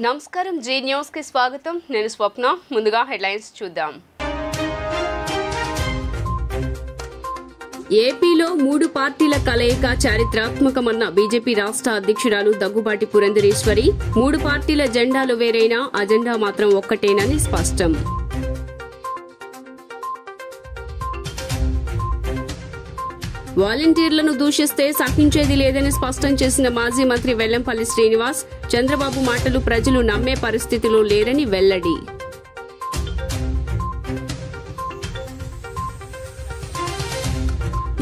నమస్కారం G news కి స్వాగతం నేను స్వప్న ముందుగా హెడ్లైన్స్ చూద్దాం ఏపీలో 3 పార్టీల కలయిక చారిత్రాత్మకమన్న బీజేపీ రాష్ట్ర అధ్యక్షురాలు దగ్గుబాటి పురంధరేశ్వరి 3 పార్టీల జెండాలు వేరైనా అజెండా మాత్రం ఒక్కటేనని స్పష్టం వాలంటీర్లను దూషిస్తే సహించేది లేదని స్పష్టం చేసిన మాజీ మంత్రి వెల్లంపల్లి శ్రీనివాస్ చంద్రబాబు మాటలు ప్రజలు నమ్మే పరిస్థితిలో లేరని వెల్లడి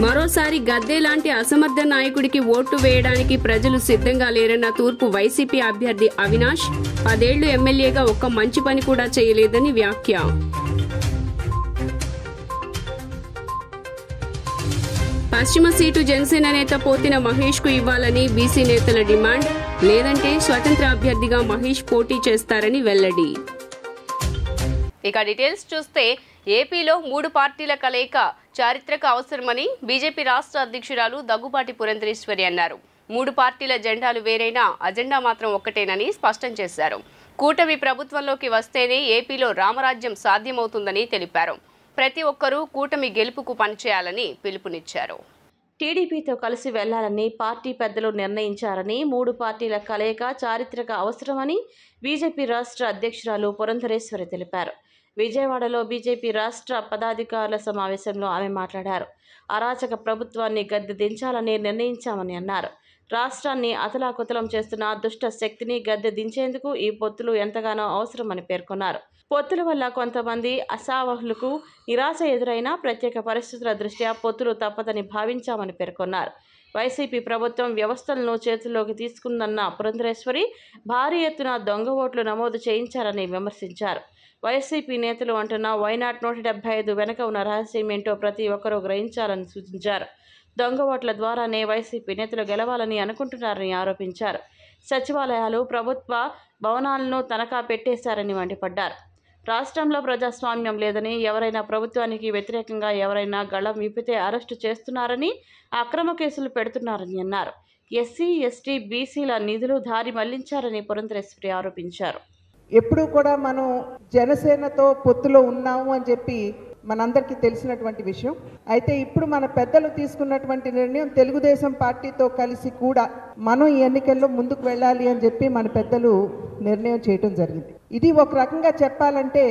మరోసారి గద్దె లాంటి అసమర్థ నాయకుడికి ఓటు వేయడానికి ప్రజలు సిద్ధంగా లేరన్న తూర్పు వైసీపీ అభ్యర్థి అవినాష్ 10 ఏళ్లు ఎమ్మెల్యేగా ఒక్క మంచి పని కూడా చేయలేదని వ్యాఖ్య పశ్చిమ సీటు జనసేన నేత పోతిన మహేష్ కు ఇవ్వాలని బీసీ నేతల డిమాండ్ లేదంటే స్వతంత్ర అభ్యర్థిగా మహేష్ పోటీ చేస్తారని వెల్లడి ఇక డీటెయిల్స్ చూస్తే ఏపీలో 3 పార్టీల కలయిక చారిత్రక అవసరమని బీజేపీ రాష్ట్ర అధ్యక్షురాలు దగ్గుబాటి పురంధరేశ్వరి అన్నారు 3 పార్టీల జెండాలు వేరైనా అజెండా మాత్రం ఒక్కటేనని స్పష్టం చేశారు కూటమి ప్రభుత్వంలోకి వస్తేనే ఏపీలో రామరాజ్యం సాధ్యమవుతుందని తెలిపారు ప్రతి ఒక్కరూ కూటమి గెలుపుకు పనిచేయాలని పిలుపునిచ్చారు టీడీపీతో కలిసి వెళ్లాలని పార్టీ పెద్దలు నిర్ణయించారని 3 పార్టీల కలయిక చారిత్రక అవసరమని బీజేపీ రాష్ట్ర అధ్యక్షురాలు పురంధరేశ్వరి తెలిపారు విజయవాడలో బీజేపీ రాష్ట్ర పదాధికారుల సమావేశంలో ఆమె మాట్లాడారు అరాచక ప్రభుత్వాన్ని గద్దె దించాలని నిర్ణయించామని అన్నారు రాష్ట్రాన్ని అతలాకుతలం చేస్తున్న దుష్ట శక్తిని గద్దె దించేందుకు ఈ పొత్తులు ఎంతగానో అవసరమని పేర్కొన్నారు పొత్తుల వల్ల కొంతమంది అసావహులకు నిరాశ ఎదురైనా ప్రత్యేక పరిస్థితుల దృష్ట్యా పొత్తులు తప్పదని భావించామని పేర్కొన్నారు వైసీపీ ప్రభుత్వం వ్యవస్థలను చేతుల్లోకి తీసుకుందన్న పురంధరేశ్వరి భారీ ఎత్తున దొంగ ఓట్లు నమోదు చేయించారని విమర్శించారు వైసీపీ నేతలు అంటున్న వైనాట్ 175 వెనుక ఉన్న రహస్యం ఏంటో ప్రతి ఒక్కరూ గ్రహించాలని సూచించారు దొంగ ఓట్ల ద్వారానే వైసీపీ నేతలు గెలవాలని అనుకుంటున్నారని ఆరోపించారు సచివాలయాలు ప్రభుత్వ భవనాలను తనఖా పెట్టేశారని మండిపడ్డారు రాష్ట్రంలో ప్రజాస్వామ్యం లేదని ఎవరైనా ప్రభుత్వానికి వ్యతిరేకంగా ఎవరైనా గళం విప్పితే అరెస్టు చేస్తున్నారని అక్రమ కేసులు పెడుతున్నారని అన్నారు ఎస్సీ ఎస్టీ బీసీల నిధులు దారి మళ్లించారని పురంధరేశ్వరి ఆరోపించారు ఎప్పుడు కూడా మనం జనసేనతో పొత్తులో ఉన్నాము అని చెప్పి మనందరికీ తెలిసినటువంటి విషయం అయితే ఇప్పుడు మన పెద్దలు తీసుకున్నటువంటి నిర్ణయం తెలుగుదేశం పార్టీతో కలిసి కూడా మనం ఈ ఎన్నికల్లో ముందుకు వెళ్ళాలి అని చెప్పి మన పెద్దలు నిర్ణయం చేయడం జరిగింది ఇది ఒక రకంగా చెప్పాలంటే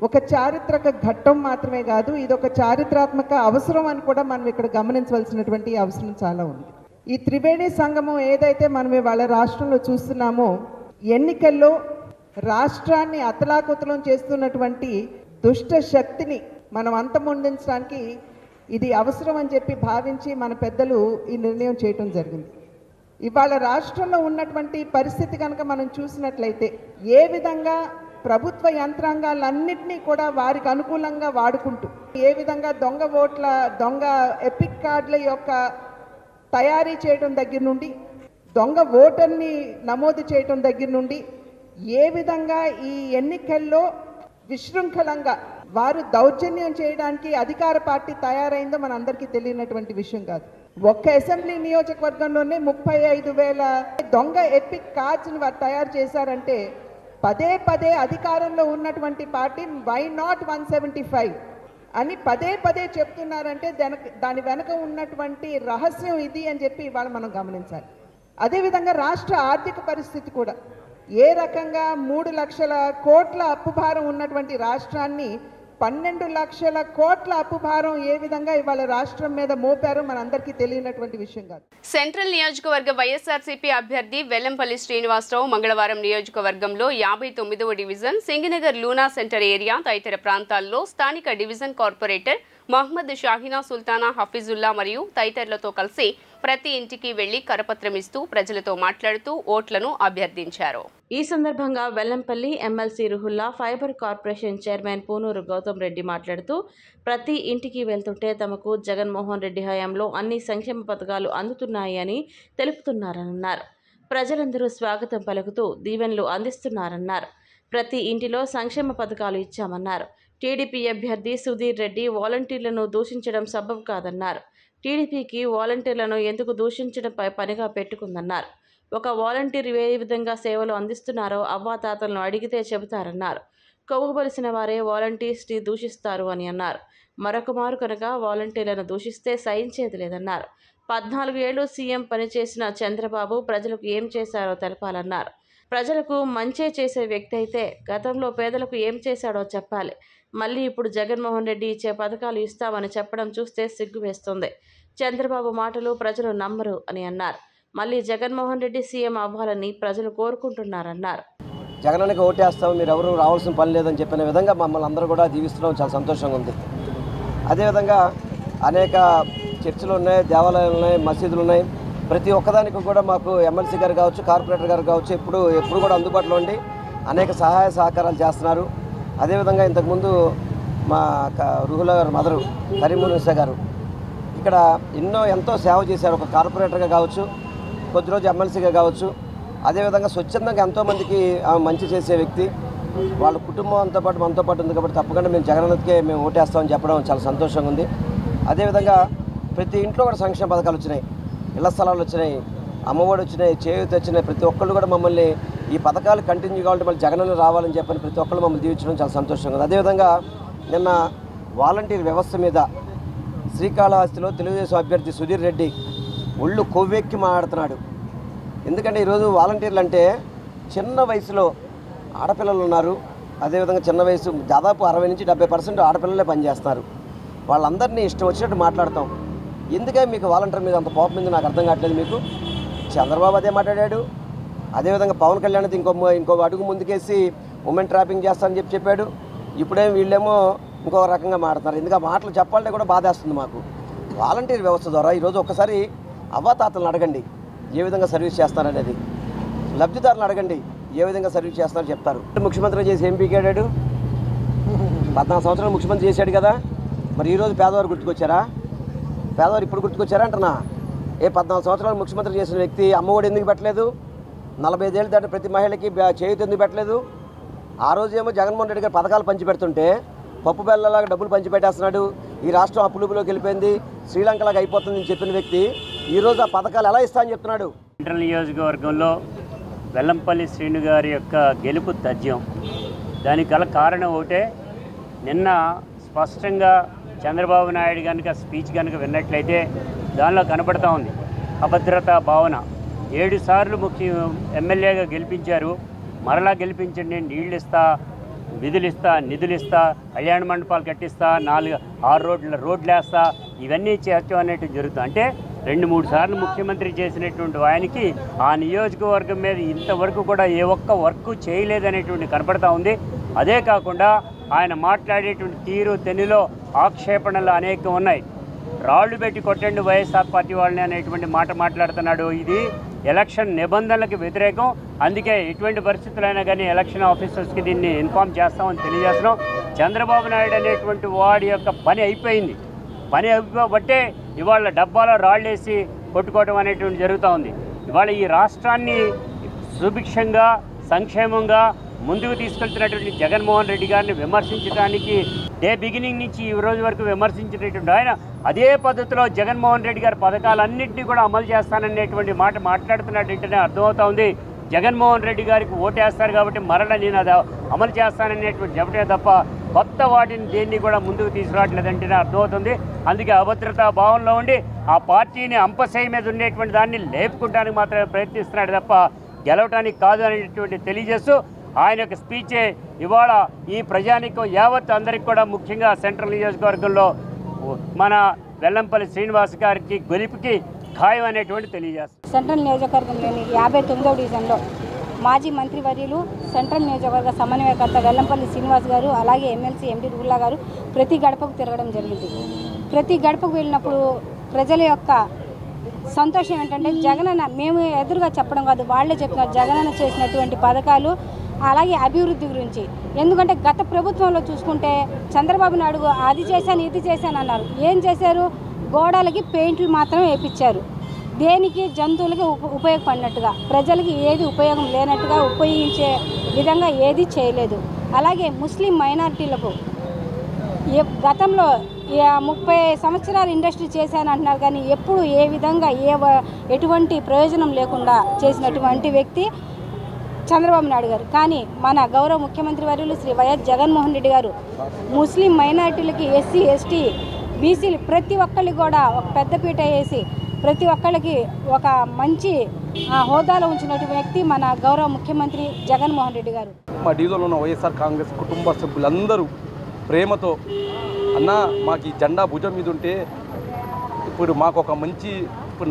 ఒక చారిత్రక ఘట్టం మాత్రమే కాదు ఇది ఒక చారిత్రాత్మక అవసరం అని కూడా మనం ఇక్కడ గమనించవలసినటువంటి అవసరం చాలా ఉంది ఈ త్రివేణి సంగమం ఏదైతే మనం ఇవాళ రాష్ట్రంలో చూస్తున్నామో ఎన్నికల్లో రాష్ట్రాన్ని అతలాకుతలం చేస్తున్నటువంటి దుష్ట శక్తిని మనం అంతమొందించడానికి ఇది అవసరం అని చెప్పి భావించి మన పెద్దలు ఈ నిర్ణయం చేయటం జరిగింది ఇవాళ రాష్ట్రంలో ఉన్నటువంటి పరిస్థితి కనుక మనం చూసినట్లయితే ఏ విధంగా ప్రభుత్వ యంత్రాంగాలన్నింటినీ కూడా వారికి అనుకూలంగా వాడుకుంటూ ఏ విధంగా దొంగ ఓట్ల దొంగ ఎపిక్ కార్డుల యొక్క తయారీ చేయడం దగ్గర నుండి దొంగ ఓటర్ని నమోదు చేయడం దగ్గర నుండి ఏ విధంగా ఈ ఎన్నికల్లో విశృంఖలంగా వారు దౌర్జన్యం చేయడానికి అధికార పార్టీ తయారైందో మనందరికీ తెలియనటువంటి విషయం కాదు ఒక్క అసెంబ్లీ నియోజకవర్గంలోనే 35,000 దొంగ ఎపిక్ కార్డ్స్ని వారు తయారు చేశారంటే పదే పదే అధికారంలో ఉన్నటువంటి పార్టీ వై నాట్ 175 అని పదే పదే చెప్తున్నారంటే దాని వెనుక ఉన్నటువంటి రహస్యం ఇది అని చెప్పి ఇవాళ మనం గమనించాలి అదేవిధంగా రాష్ట్ర ఆర్థిక పరిస్థితి కూడా ఏ రకంగా 3 లక్షల కోట్ల అప్పు భారం ఉన్నటువంటి రాష్ట్రాన్ని 12 లక్షల కోట్ల అప్పు భారం ఏ విధంగా ఇవాళ రాష్ట్రం మీద మోపారో మనందరికీ తెలియనటువంటి విషయం కాదు సెంట్రల్ నియోజకవర్గ వైఎస్ఆర్సీపీ అభ్యర్థి వెల్లంపల్లి శ్రీనివాసరావు మంగళవారం నియోజకవర్గంలో 59వ division Singinagar Luna centre area తదితర ప్రాంతాల్లో స్థానిక డివిజన్ కార్పొరేటర్ మహమ్మద్ షాహినా సుల్తానా హఫీజుల్లా మరియు తదితరులతో కలిసి ప్రతి ఇంటికి వెళ్లి కరపత్రం ఇస్తూ ప్రజలతో మాట్లాడుతూ ఓట్లను అభ్యర్థించారు ఈ సందర్భంగా Vellampalli MLC Ruhulla fibre corporation chairman Punuru Gautam Reddy మాట్లాడుతూ ప్రతి ఇంటికి వెళ్తుంటే తమకు జగన్మోహన్ రెడ్డి హయాంలో అన్ని సంక్షేమ పథకాలు అందుతున్నాయి అని తెలుపుతున్నారన్నారు ప్రజలందరూ స్వాగతం పలుకుతూ దీవెనలు అందిస్తున్నారన్నారు ప్రతి ఇంటిలో సంక్షేమ పథకాలు ఇచ్చామన్నారు టీడీపీ అభ్యర్థి సుధీర్ రెడ్డి వాలంటీర్లను దూషించడం సబబు కాదన్నారు టీడీపీకి వాలంటీర్లను ఎందుకు దూషించడంపై పనిగా పెట్టుకుందన్నారు ఒక వాలంటీర్ ఏ విధంగా సేవలు అందిస్తున్నారో అవ్వాతాతలను అడిగితే చెబుతారన్నారు. కొవ్వుబలిసిన వారే వాలంటీర్స్ని దూషిస్తారు అని అన్నారు. మరొక మారు కనుక వాలంటీర్లను దూషిస్తే సహించేది లేదన్నారు. 14 ఏళ్లు సీఎం పనిచేసిన చంద్రబాబు ప్రజలకు ఏం చేశారో తెలపాలన్నారు. ప్రజలకు మంచే చేసే వ్యక్తి అయితే గతంలో పేదలకు ఏం చేశాడో చెప్పాలి. మళ్ళీ ఇప్పుడు జగన్మోహన్ రెడ్డి ఇచ్చే పథకాలు ఇస్తామని చెప్పడం చూస్తే సిగ్గు వేస్తుంది. చంద్రబాబు మాటలు ప్రజలు నమ్మరు అని అన్నారు. మళ్ళీ జగన్మోహన్ రెడ్డి సీఎం అవ్వాలని ప్రజలు కోరుకుంటున్నారన్నారు. జగనానికి ఓటేస్తాం, మీరు ఎవరు రావాల్సిన పని లేదని చెప్పిన విధంగా మమ్మల్ని అందరూ కూడా దీవిస్తున్నాం. చాలా సంతోషంగా ఉంది. అదేవిధంగా అనేక చర్చిలు ఉన్నాయి, దేవాలయాలు ఉన్నాయి, మసీదులు ఉన్నాయి. ప్రతి ఒక్కదానికి కూడా మాకు ఎమ్మెల్సీ గారు కావచ్చు, కార్పొరేటర్ గారు కావచ్చు ఎప్పుడు కూడా అందుబాటులో ఉండి అనేక సహాయ సహకారాలు చేస్తున్నారు. అదేవిధంగా ఇంతకుముందు మా రుహుల గారు మదరు కరీమునిసా గారు ఇక్కడ ఎంతో సేవ చేశారు. ఒక కార్పొరేటర్గా కావచ్చు, కొద్ది రోజు ఎమ్మెల్సీగా కావచ్చు. అదేవిధంగా స్వచ్ఛందంగా ఎంతోమందికి మంచి చేసే వ్యక్తి. వాళ్ళ కుటుంబం అంతో పాటు మనతో పాటు ఉంది కాబట్టి తప్పకుండా మేము జగనన్నకే మేము ఓటేస్తామని చెప్పడం చాలా సంతోషంగా ఉంది. అదేవిధంగా ప్రతి ఇంట్లో కూడా సంక్షేమ పథకాలు వచ్చినాయి, ఇళ్ల స్థలాలు వచ్చినాయి, అమ్మఒడి వచ్చినాయి, చేయూత వచ్చినాయి. ప్రతి ఒక్కళ్ళు కూడా మమ్మల్ని ఈ పథకాలు కంటిన్యూ కావాలంటే మళ్ళీ జగనన్న రావాలని చెప్పని ప్రతి ఒక్కళ్ళు మమ్మల్ని దీవించడం చాలా సంతోషంగా ఉంది. అదేవిధంగా నిన్న వాలంటీర్ వ్యవస్థ మీద శ్రీకాళహస్తిలో తెలుగుదేశం అభ్యర్థి సుధీర్ రెడ్డి ఒళ్ళు కొవ్వెక్కి మాట్లాడుతున్నాడు. ఎందుకంటే ఈరోజు వాలంటీర్లు అంటే చిన్న వయసులో ఆడపిల్లలు ఉన్నారు. అదేవిధంగా చిన్న వయసు దాదాపు 60 నుంచి 70% ఆడపిల్లలే పనిచేస్తున్నారు. వాళ్ళందరినీ ఇష్టం వచ్చినట్టు మాట్లాడతాం. ఎందుకని మీకు వాలంటీర్ మీద అంత కోపం మీద నాకు అర్థం కావట్లేదు. మీకు చంద్రబాబు అదే మాట్లాడాడు. అదేవిధంగా పవన్ కళ్యాణ్ ఇంకో అడుగు ముందుకేసి ఉమెన్ ట్రాపింగ్ చేస్తానని చెప్పాడు. ఇప్పుడేమో వీళ్ళేమో ఇంకో రకంగా మాట్లాడుతున్నారు. ఎందుకు ఆ మాటలు చెప్పాలంటే కూడా బాధేస్తుంది మాకు. వాలంటీర్ వ్యవస్థ ద్వారా ఈరోజు ఒక్కసారి అవ్వాతాతలను అడగండి ఏ విధంగా సర్వీస్ చేస్తారనేది. లబ్ధిదారులను అడగండి ఏ విధంగా సర్వీస్ చేస్తారో చెప్తారు. ముఖ్యమంత్రి చేసి ఏం పీకాడాడు? 14 సంవత్సరాలు ముఖ్యమంత్రి చేశాడు కదా. మరి ఈరోజు పేదవారు గుర్తుకొచ్చారా? పేదవారు ఇప్పుడు గుర్తుకొచ్చారా అంటున్నా. 14 సంవత్సరాలు ముఖ్యమంత్రి చేసిన వ్యక్తి అమ్మఒడి ఎందుకు పెట్టలేదు? 45 ఏళ్ళు దాటి ప్రతి మహిళకి చేయూత ఎందుకు పెట్టలేదు? ఆ రోజేమో జగన్మోహన్ రెడ్డి గారు పథకాలు పంచిపెడుతుంటే పప్పు బెల్లలాగా డబ్బులు పంచిపెట్టేస్తున్నాడు. ఈ రాష్ట్రం అప్పులుపులోకి వెళ్ళిపోయింది, శ్రీలంకలాగా అయిపోతుందని చెప్పిన వ్యక్తి ఈరోజు ఆ పథకాలు ఎలా ఇస్తా అని చెప్తున్నాడు. సెంట్రల్ నియోజకవర్గంలో వెల్లంపల్లి శ్రీను గారి యొక్క గెలుపు తథ్యం. దానికి గల కారణం ఒకటే, నిన్న స్పష్టంగా చంద్రబాబు నాయుడు కనుక స్పీచ్ కనుక విన్నట్లయితే దానిలో కనపడతా ఉంది అభద్రతా భావన. 7 సార్లు ఎమ్మెల్యేగా గెలిపించారు, మరలా గెలిపించండి, నీళ్ళు ఇస్తా, విధులు ఇస్తా, నిధులు ఇస్తా, కళ్యాణ మండపాలు కట్టిస్తా, 4-6 రోడ్లు వేస్తా, ఇవన్నీ చేర్చడం అనేవి జరుగుతుంది. అంటే 2-3 సార్లు ముఖ్యమంత్రి చేసినటువంటి ఆయనకి ఆ నియోజకవర్గం మీద ఇంతవరకు కూడా ఏ ఒక్క వర్క్ చేయలేదనేటువంటి కనపడతా ఉంది. అదే కాకుండా ఆయన మాట్లాడేటువంటి తీరు తెన్నులో ఆక్షేపణలు అనేకం ఉన్నాయి. రాళ్లు పెట్టి కొట్టండి వైఎస్ఆర్ పార్టీ వాళ్ళని అనేటువంటి మాట మాట్లాడుతున్నాడు. ఇది ఎలక్షన్ నిబంధనలకు వ్యతిరేకం. అందుకే ఎటువంటి పరిస్థితులైనా కానీ ఎలక్షన్ ఆఫీసర్స్కి దీన్ని ఇన్ఫామ్ చేస్తామని తెలియజేస్తున్నాం. చంద్రబాబు నాయుడు అనేటువంటి వాడి యొక్క పని అయిపోయింది. పని అయిపోబట్టే ఇవాళ డబ్బాలో రాళ్ళేసి కొట్టుకోవడం అనేటువంటి జరుగుతూ ఉంది. ఇవాళ ఈ రాష్ట్రాన్ని సుభిక్షంగా సంక్షేమంగా ముందుకు తీసుకెళ్తున్నటువంటి జగన్మోహన్ రెడ్డి గారిని విమర్శించడానికి డే బిగినింగ్ నుంచి ఈ రోజు వరకు విమర్శించినటువంటి ఆయన అదే పద్ధతిలో జగన్మోహన్ రెడ్డి గారి పథకాలన్నింటినీ కూడా అమలు చేస్తాననేటువంటి మాట మాట్లాడుతున్నట్టంటేనే అర్థమవుతా ఉంది. జగన్మోహన్ రెడ్డి గారికి ఓటేస్తారు కాబట్టి మరలా నేను అది అమలు చేస్తాననేటువంటి చెప్పటే తప్ప కొత్త వాటిని దేన్ని కూడా ముందుకు తీసుకురావట్లేదంటేనే అర్థమవుతుంది. అందుకే అభద్రతా భావంలో ఉండి ఆ పార్టీని అంపశయ మీద ఉండేటువంటి దాన్ని లేపుకుంటానికి మాత్రమే ప్రయత్నిస్తున్నాడు తప్ప గెలవటానికి కాదు అనేటువంటి తెలియజేస్తూ ఆయన యొక్క స్పీచే ఇవాళ ఈ ప్రజానికం యావత్ అందరికి కూడా ముఖ్యంగా సెంట్రల్ నియోజకవర్గంలో మన వెల్లంపల్లి శ్రీనివాస్ గారికి గెలుపుకి ఖాయం అనేటువంటి తెలియజేస్తారు. సెంట్రల్ నియోజకవర్గంలోని 59వ డివిజన్లో మాజీ మంత్రివర్యులు సెంట్రల్ నియోజకవర్గ సమన్వయకర్త వెల్లంపల్లి శ్రీనివాస్ గారు అలాగే ఎమ్మెల్సీ ఎండి రుల్లా గారు ప్రతి గడపకు తిరగడం జరిగింది. ప్రతి గడపకు వెళ్ళినప్పుడు ప్రజల యొక్క సంతోషం ఏంటంటే జగనన్న, మేము ఎదురుగా చెప్పడం కాదు, వాళ్ళే చెప్తున్నారు జగనన్న చేసినటువంటి పథకాలు అలాగే అభివృద్ధి గురించి. ఎందుకంటే గత ప్రభుత్వంలో చూసుకుంటే చంద్రబాబు నాయుడు అది చేశాను ఇది చేశాను అన్నారు. ఏం చేశారు? గోడలకి పెయింట్లు మాత్రం వేయించారు. దేనికి? జంతువులకి ఉపయోగపడినట్టుగా, ప్రజలకి ఏది ఉపయోగం లేనట్టుగా ఉపయోగించే విధంగా ఏది చేయలేదు. అలాగే ముస్లిం మైనారిటీలకు గతంలో 30 సంవత్సరాలు ఇండస్ట్రీ చేశాను అంటున్నారు, కానీ ఎప్పుడు ఏ విధంగా ఎటువంటి ప్రయోజనం లేకుండా చేసినటువంటి వ్యక్తి చంద్రబాబు నాయుడు గారు. కానీ మన గౌరవ ముఖ్యమంత్రి వర్యులు శ్రీ వైఎస్ జగన్మోహన్ రెడ్డి గారు ముస్లిం మైనారిటీలకి, ఎస్సీ ఎస్టీ బీసీలు ప్రతి ఒక్కరికి కూడా ఒక పెద్దపీట వేసి ప్రతి ఒక్కరికి ఒక మంచి హోదాలో ఉంచినటువంటి వ్యక్తి మన గౌరవ ముఖ్యమంత్రి జగన్మోహన్ రెడ్డి గారు. మా డివిజన్లో ఉన్న వైఎస్ఆర్ కాంగ్రెస్ కుటుంబ సభ్యులందరూ ప్రేమతో అన్న మాకు ఈ జెండా భుజం మీద ఉంటే ఇప్పుడు మాకు ఒక మంచి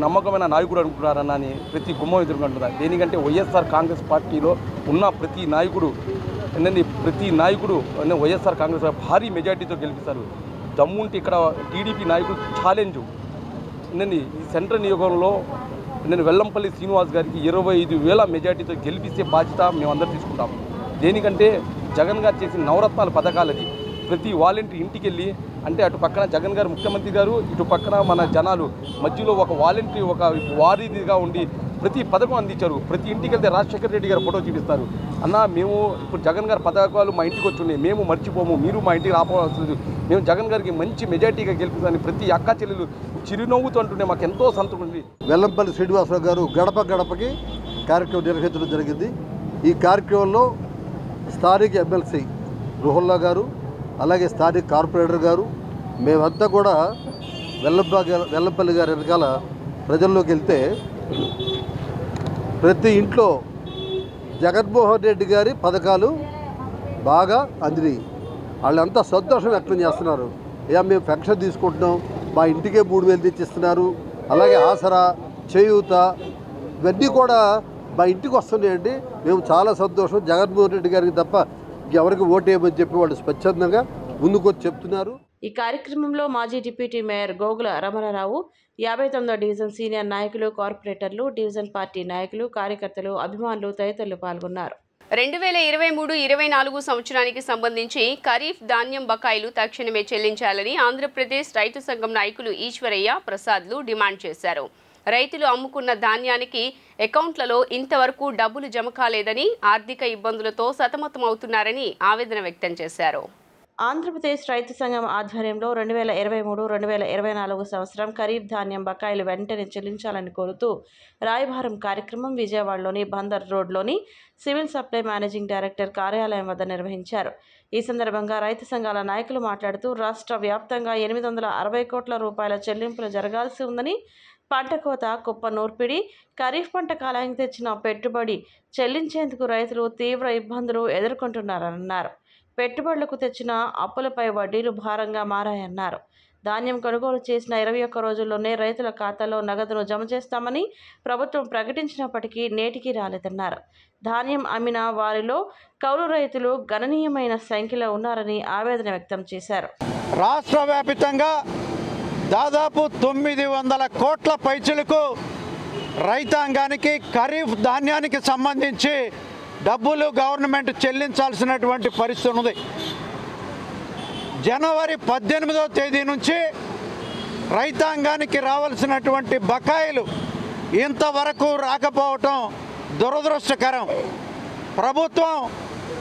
నమ్మకమైన నాయకుడు అనుకుంటున్నారన్న అని ప్రతి గుమ్మం ఎదుర్కొంటున్నారు. దేనికంటే వైఎస్ఆర్ కాంగ్రెస్ పార్టీలో ఉన్న ప్రతి నాయకుడు వైఎస్ఆర్ కాంగ్రెస్ భారీ మెజార్టీతో గెలిపిస్తారు. దమ్ముంటే ఇక్కడ టీడీపీ నాయకుడు ఛాలెంజ్ ఈ సెంట్రల్ నియోజకవర్గంలో వెల్లంపల్లి శ్రీనివాస్ గారికి 25,000 మెజార్టీతో గెలిపిస్తే బాధ్యత మేమందరూ తీసుకుంటాం. దేనికంటే జగన్ గారు చేసిన నవరత్నాల పథకాలది ప్రతి వాలంటీర్ ఇంటికి వెళ్ళి, అంటే అటు పక్కన జగన్ గారు ముఖ్యమంత్రి గారు, ఇటు పక్కన మన జనాలు మధ్యలో ఒక వాలంటీర్ ఒక వారీదిగా ఉండి ప్రతి పథకం అందించారు. ప్రతి ఇంటికి వెళ్తే రాజశేఖర రెడ్డి గారు ఫోటో చూపిస్తారు. అన్న మేము ఇప్పుడు జగన్ గారి పథకాలు మా ఇంటికి వచ్చి ఉన్నాయి, మేము మర్చిపోము, మీరు మా ఇంటికి రాపోవాల్సింది, మేము జగన్ గారికి మంచి మెజార్టీగా గెలిపిస్తామని ప్రతి అక్క చెల్లెలు చిరునవ్వుతూ అంటుంటే మాకు ఎంతో సంతృప్తి ఉంది. వెల్లంపల్లి శ్రీనివాసరావు గారు గడప గడపకి కార్యక్రమం నిర్వహించడం జరిగింది. ఈ కార్యక్రమంలో స్థానిక ఎమ్మెల్సీ రుహల్లా గారు, అలాగే స్థానిక కార్పొరేటర్ గారు, మేమంతా కూడా వెల్లంపల్లి గారి వెనకాల ప్రజల్లోకి వెళ్తే ప్రతి ఇంట్లో జగన్మోహన్ రెడ్డి గారి పథకాలు బాగా అందినాయి. వాళ్ళంతా సంతోషం వ్యక్తం చేస్తున్నారు. మేము పెన్షన్ తీసుకుంటున్నాం, మా ఇంటికే 3,000 తెచ్చిస్తున్నారు, అలాగే ఆసరా, చేయూత ఇవన్నీ కూడా మా ఇంటికి వస్తున్నాయండి. మేము చాలా సంతోషం, జగన్మోహన్ రెడ్డి గారికి తప్ప ఎవరికి ఓటేయమని చెప్పి వాళ్ళు స్వచ్ఛందంగా ముందుకొచ్చి చెప్తున్నారు. ఈ కార్యక్రమంలో మాజీ డిప్యూటీ మేయర్ గోగుల రమణారావు, 59వ డివిజన్ సీనియర్ నాయకులు, కార్పొరేటర్లు, డివిజన్ పార్టీ నాయకులు, కార్యకర్తలు, అభిమానులు తదితరులు పాల్గొన్నారు. 2023-24 సంవత్సరానికి సంబంధించి ఖరీఫ్ ధాన్యం బకాయిలు తక్షణమే చెల్లించాలని ఆంధ్రప్రదేశ్ రైతు సంఘం నాయకులు ఈశ్వరయ్య, ప్రసాద్లు డిమాండ్ చేశారు. రైతులు అమ్ముకున్న ధాన్యానికి అకౌంట్లలో ఇంతవరకు డబ్బులు జమ కాలేదని, ఆర్థిక ఇబ్బందులతో సతమతమవుతున్నారని ఆవేదన వ్యక్తం చేశారు. ఆంధ్రప్రదేశ్ రైతు సంఘం ఆధ్వర్యంలో 2023-2024 సంవత్సరం ఖరీఫ్ ధాన్యం బకాయిలు వెంటనే చెల్లించాలని కోరుతూ రాయబారం కార్యక్రమం విజయవాడలోని బందర్ రోడ్లోని సివిల్ సప్లై మేనేజింగ్ డైరెక్టర్ కార్యాలయం వద్ద నిర్వహించారు. ఈ సందర్భంగా రైతు సంఘాల నాయకులు మాట్లాడుతూ రాష్ట్ర వ్యాప్తంగా 860 కోట్ల రూపాయల చెల్లింపులు జరగాల్సి ఉందని, పంట కోత, కుప్ప నూర్పిడి, ఖరీఫ్ పంట కాలానికి తెచ్చిన పెట్టుబడి చెల్లించేందుకు రైతులు తీవ్ర ఇబ్బందులు ఎదుర్కొంటున్నారన్నారు. పెట్టుబడులకు తెచ్చిన అప్పులపై వడ్డీలు భారంగా మారాయన్నారు. ధాన్యం కొనుగోలు చేసిన 21 రోజుల్లోనే రైతుల ఖాతాలో నగదును జమ చేస్తామని ప్రభుత్వం ప్రకటించినప్పటికీ నేటికి రాలేదన్నారు. ధాన్యం అమ్మిన వారిలో కౌలు రైతులు గణనీయమైన సంఖ్యలో ఉన్నారని ఆవేదన వ్యక్తం చేశారు. రాష్ట్ర వ్యాప్తంగా దాదాపు 900 కోట్ల పైచులకు రైతాంగానికి ఖరీఫ్ ధాన్యానికి సంబంధించి డబ్బులు గవర్నమెంట్ చెల్లించాల్సినటువంటి పరిస్థితి ఉంది. జనవరి 18వ తేదీ నుంచి రైతాంగానికి రావాల్సినటువంటి బకాయిలు ఇంతవరకు రాకపోవటం దురదృష్టకరం. ప్రభుత్వం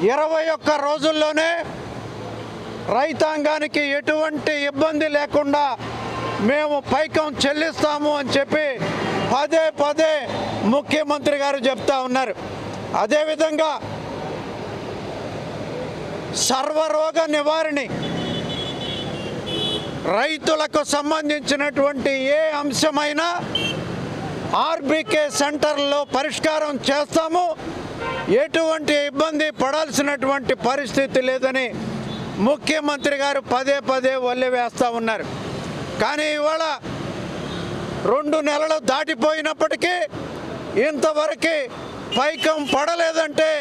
21 రోజుల్లోనే రైతాంగానికి ఎటువంటి ఇబ్బంది లేకుండా మేము పైకం చెల్లిస్తాము అని చెప్పి పదే పదే ముఖ్యమంత్రి గారు చెప్తా ఉన్నారు. అదేవిధంగా సర్వరోగ నివారణి రైతులకు సంబంధించినటువంటి ఏ అంశమైనా ఆర్బీకే సెంటర్లో పరిష్కారం చేస్తాము, ఎటువంటి ఇబ్బంది పడాల్సినటువంటి పరిస్థితి లేదని ముఖ్యమంత్రి గారు పదే పదే వల్లెవేస్తూ ఉన్నారు. కానీ ఇవాళ 2 నెలలు దాటిపోయినప్పటికీ ఇంతవరకు పైకం పడలేదంటే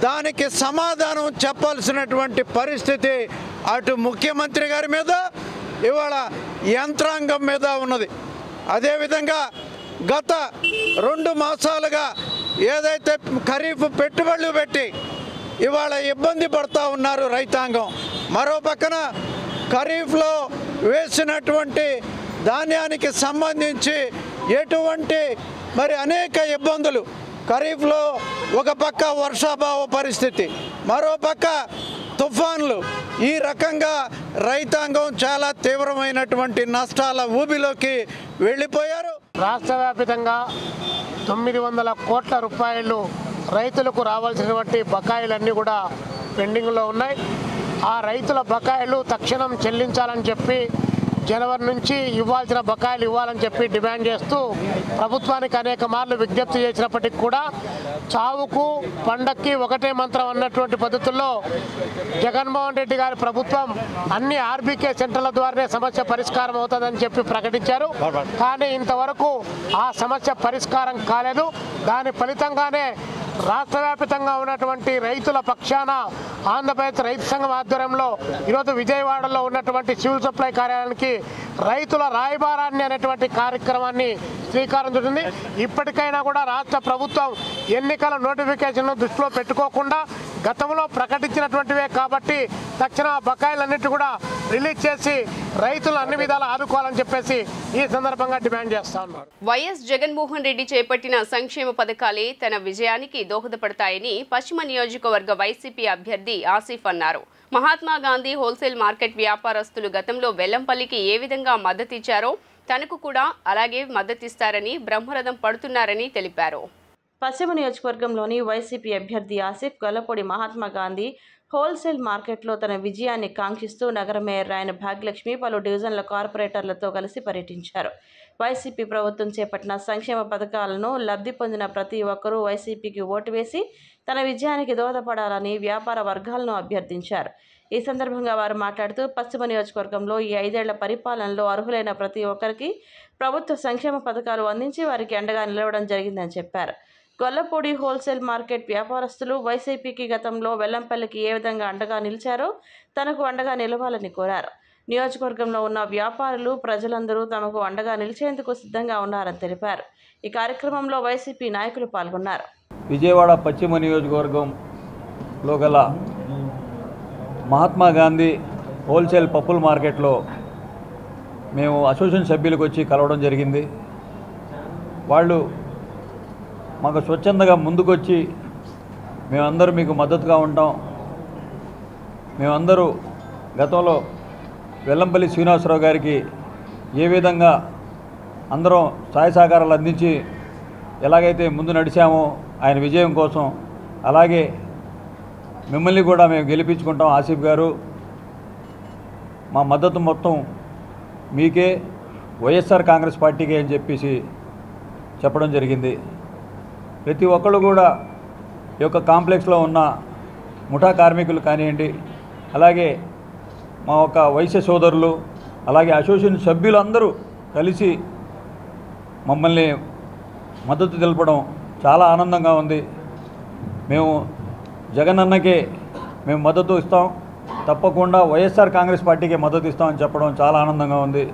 దానికి సమాధానం చెప్పాల్సినటువంటి పరిస్థితి అటు ముఖ్యమంత్రి గారి మీద, ఇవాళ యంత్రాంగం మీద ఉన్నది. అదేవిధంగా గత 2 మాసాలుగా ఏదైతే ఖరీఫ్ పెట్టుబడులు పెట్టి ఇవాళ ఇబ్బంది పడుతూ ఉన్నారు రైతాంగం, మరో పక్కన ఖరీఫ్లో వేసినటువంటి ధాన్యానికి సంబంధించి ఎటువంటి అనేక ఇబ్బందులు, ఖరీఫ్లో ఒక పక్క వర్షాభావ పరిస్థితి, మరో పక్క తుఫాన్లు, ఈ రకంగా రైతాంగం చాలా తీవ్రమైనటువంటి నష్టాల ఊబిలోకి వెళ్ళిపోయారు. రాష్ట్ర వ్యాప్తంగా 900 కోట్ల రూపాయలు రైతులకు రావాల్సినటువంటి బకాయిలన్నీ కూడా పెండింగ్లో ఉన్నాయి. ఆ రైతుల బకాయిలు తక్షణం చెల్లించాలని చెప్పి జనవరి నుంచి ఇవ్వాల్సిన బకాయిలు ఇవ్వాలని చెప్పి డిమాండ్ చేస్తూ ప్రభుత్వానికి అనేక మార్లు విజ్ఞప్తి చేసినప్పటికీ కూడా చావుకు పండక్కి ఒకటే మంత్రం అన్నటువంటి పద్ధతుల్లో జగన్మోహన్ రెడ్డి గారి ప్రభుత్వం అన్ని ఆర్బీకే సెంటర్ల ద్వారానే సమస్య పరిష్కారం అవుతుందని చెప్పి ప్రకటించారు. కానీ ఇంతవరకు ఆ సమస్య పరిష్కారం కాలేదు. దాని ఫలితంగానే రాష్ట్ర వ్యాప్తంగా ఉన్నటువంటి రైతుల పక్షాన ఆంధ్రప్రదేశ్ రైతు సంఘం ఆధ్వర్యంలో ఈరోజు విజయవాడలో ఉన్నటువంటి సివిల్ సప్లై కార్యాలయానికి రైతుల రాయబారాన్ని అనేటువంటి కార్యక్రమాన్ని శ్రీకారం చుట్టింది. ఇప్పటికైనా కూడా రాష్ట్ర ప్రభుత్వం ఎన్నికల నోటిఫికేషన్ను దృష్టిలో పెట్టుకోకుండా గతంలో ప్రకటించినటువంటివే కాబట్టి తక్షణ బకాయిలన్నిటి కూడా రిలీజ్ చేసి రైతులు అన్ని విధాలు ఆదుకోవాలని చెప్పేసి ఈ సందర్భంగా డిమాండ్ చేస్తా ఉన్నారు. వైఎస్ జగన్మోహన్ రెడ్డి చేపట్టిన సంక్షేమ పథకాలే తన విజయానికి దోహదపడతాయని పశ్చిమ నియోజకవర్గ వైసీపీ అభ్యర్థి ఆసిఫ్ అన్నారు. మహాత్మా గాంధీ హోల్సేల్ మార్కెట్ వ్యాపారస్తులు గతంలో వెల్లంపల్లికి ఏ విధంగా మద్దతిచ్చారో తనకు కూడా అలాగే మద్దతిస్తారని బ్రహ్మరథం పడుతున్నారని తెలిపారు. పశ్చిమ నియోజకవర్గంలోని వైసీపీ అభ్యర్థి ఆసిఫ్ గొల్లపూడి మహాత్మా గాంధీ హోల్సేల్ మార్కెట్లో తన విజయాన్ని కాంక్షిస్తూ నగర మేయర్ రాయన భాగ్యలక్ష్మి పలు డివిజన్ల కార్పొరేటర్లతో కలిసి పర్యటించారు. వైసీపీ ప్రభుత్వం చేపట్టిన సంక్షేమ పథకాలను లబ్ధి పొందిన ప్రతి ఒక్కరూ వైసీపీకి ఓటు వేసి తన విజయానికి దోహదపడాలని వ్యాపార వర్గాలను అభ్యర్థించారు. ఈ సందర్భంగా వారు మాట్లాడుతూ పశ్చిమ నియోజకవర్గంలో ఈ 5 ఏళ్ల పరిపాలనలో అర్హులైన ప్రతి ఒక్కరికి ప్రభుత్వ సంక్షేమ పథకాలు అందించి వారికి అండగా నిలవడం జరిగిందని చెప్పారు. గొల్లపూడి హోల్సేల్ మార్కెట్ వ్యాపారస్తులు వైసీపీకి గతంలో వెల్లంపల్లికి ఏ విధంగా అండగా నిలిచారో తనకు అండగా నిలవాలని కోరారు. నియోజకవర్గంలో ఉన్న వ్యాపారులు ప్రజలందరూ తమకు అండగా నిలిచేందుకు సిద్ధంగా ఉన్నారని తెలిపారు. ఈ కార్యక్రమంలో వైసీపీ నాయకులు పాల్గొన్నారు. విజయవాడ పశ్చిమ నియోజకవర్గంలో గల మహాత్మా గాంధీ హోల్సేల్ పప్పుల మార్కెట్లో మేము అసోసియేషన్ సభ్యులకు వచ్చి కలవడం జరిగింది. వాళ్ళు మాకు స్వచ్ఛందంగా ముందుకొచ్చి మేమందరూ మీకు మద్దతుగా ఉంటాం, మేమందరూ గతంలో వెల్లంపల్లి శ్రీనివాసరావు గారికి ఏ విధంగా అందరం సహాయ సహకారాలు అందించి ఎలాగైతే ముందు నడిచామో ఆయన విజయం కోసం, అలాగే మిమ్మల్ని కూడా మేము గెలిపించుకుంటాం ఆసిఫ్ గారు, మా మద్దతు మొత్తం మీకే, వైఎస్ఆర్ కాంగ్రెస్ పార్టీకే అని చెప్పేసి చెప్పడం జరిగింది. ప్రతి ఒక్కళ్ళు కూడా ఈ యొక్క కాంప్లెక్స్లో ఉన్న ముఠా కార్మికులు కానివ్వండి, అలాగే మా ఒక వైశ్య సోదరులు, అలాగే అసోసియేషన్ సభ్యులందరూ కలిసి మమ్మల్ని మద్దతు తెలపడం చాలా ఆనందంగా ఉంది. మేము జగనన్నకే మేము మద్దతు ఇస్తాం, తప్పకుండా వైఎస్ఆర్ కాంగ్రెస్ పార్టీకే మద్దతు ఇస్తామని చెప్పడం చాలా ఆనందంగా ఉంది.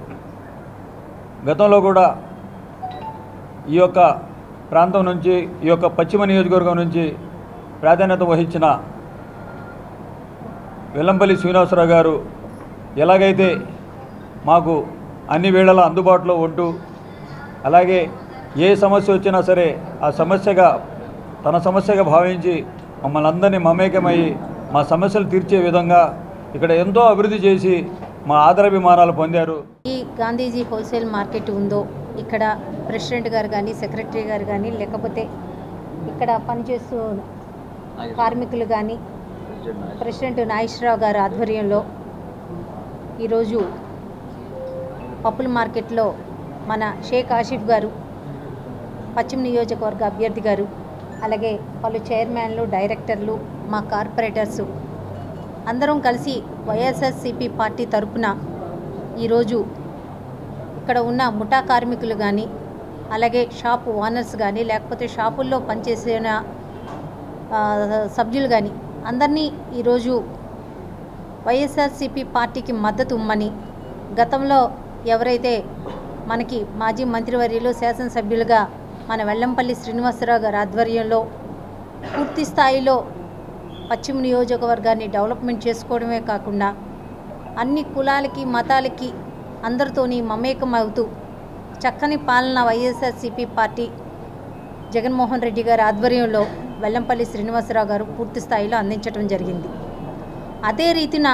గతంలో కూడా ఈ యొక్క ప్రాంతం నుంచి, ఈ యొక్క పశ్చిమ నియోజకవర్గం నుంచి ప్రాధాన్యత వహించిన వెల్లంపల్లి శ్రీనివాసరావు గారు ఎలాగైతే మాకు అన్ని వేళలా అందుబాటులో ఉంటూ, అలాగే ఏ సమస్య వచ్చినా సరే ఆ సమస్యగా తన సమస్యగా భావించి మమ్మల్ని అందరినీ మమేకమయ్యి మా సమస్యలు తీర్చే విధంగా ఇక్కడ ఎంతో అభివృద్ధి చేసి మా ఆదరాభిమానాలు పొందారు. ఈ గాంధీజీ హోల్సేల్ మార్కెట్ ఉందో ఇక్కడ ప్రెసిడెంట్ గారు కానీ, సెక్రటరీ గారు కానీ, లేకపోతే ఇక్కడ పనిచేస్తూ కార్మికులు కానీ, ప్రెసిడెంట్ నాగేశ్వరరావు గారి ఆధ్వర్యంలో ఈరోజు పప్పుల మార్కెట్లో మన షేక్ ఆసిఫ్ గారు, పశ్చిమ నియోజకవర్గ అభ్యర్థి గారు, అలాగే పలు చైర్మన్లు, డైరెక్టర్లు, మా కార్పొరేటర్సు అందరం కలిసి వైఎస్ఆర్సీపీ పార్టీ తరఫున ఈరోజు ఇక్కడ ఉన్న ముఠా కార్మికులు కానీ, అలాగే షాపు ఓనర్స్ కానీ, లేకపోతే షాపుల్లో పనిచేసిన సభ్యులు కానీ అందరినీ ఈరోజు వైఎస్ఆర్సీపీ పార్టీకి మద్దతు ఇమ్మని, గతంలో ఎవరైతే మనకి మాజీ మంత్రివర్యులు శాసనసభ్యులుగా మన వెల్లంపల్లి శ్రీనివాసరావు గారి ఆధ్వర్యంలో పూర్తి స్థాయిలో పశ్చిమ నియోజకవర్గాన్ని డెవలప్మెంట్ చేసుకోవడమే కాకుండా అన్ని కులాలకి, మతాలకి అందరితోని మమేకం అవుతూ చక్కని పాలన వైఎస్ఆర్సీపీ పార్టీ జగన్మోహన్ రెడ్డి గారి ఆధ్వర్యంలో వెల్లంపల్లి శ్రీనివాసరావు గారు పూర్తి స్థాయిలో అందించడం జరిగింది. అదే రీతిన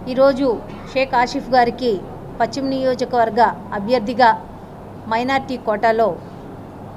ఈరోజు షేక్ ఆసిఫ్ గారికి పశ్చిమ నియోజకవర్గ అభ్యర్థిగా మైనార్టీ కోటాలో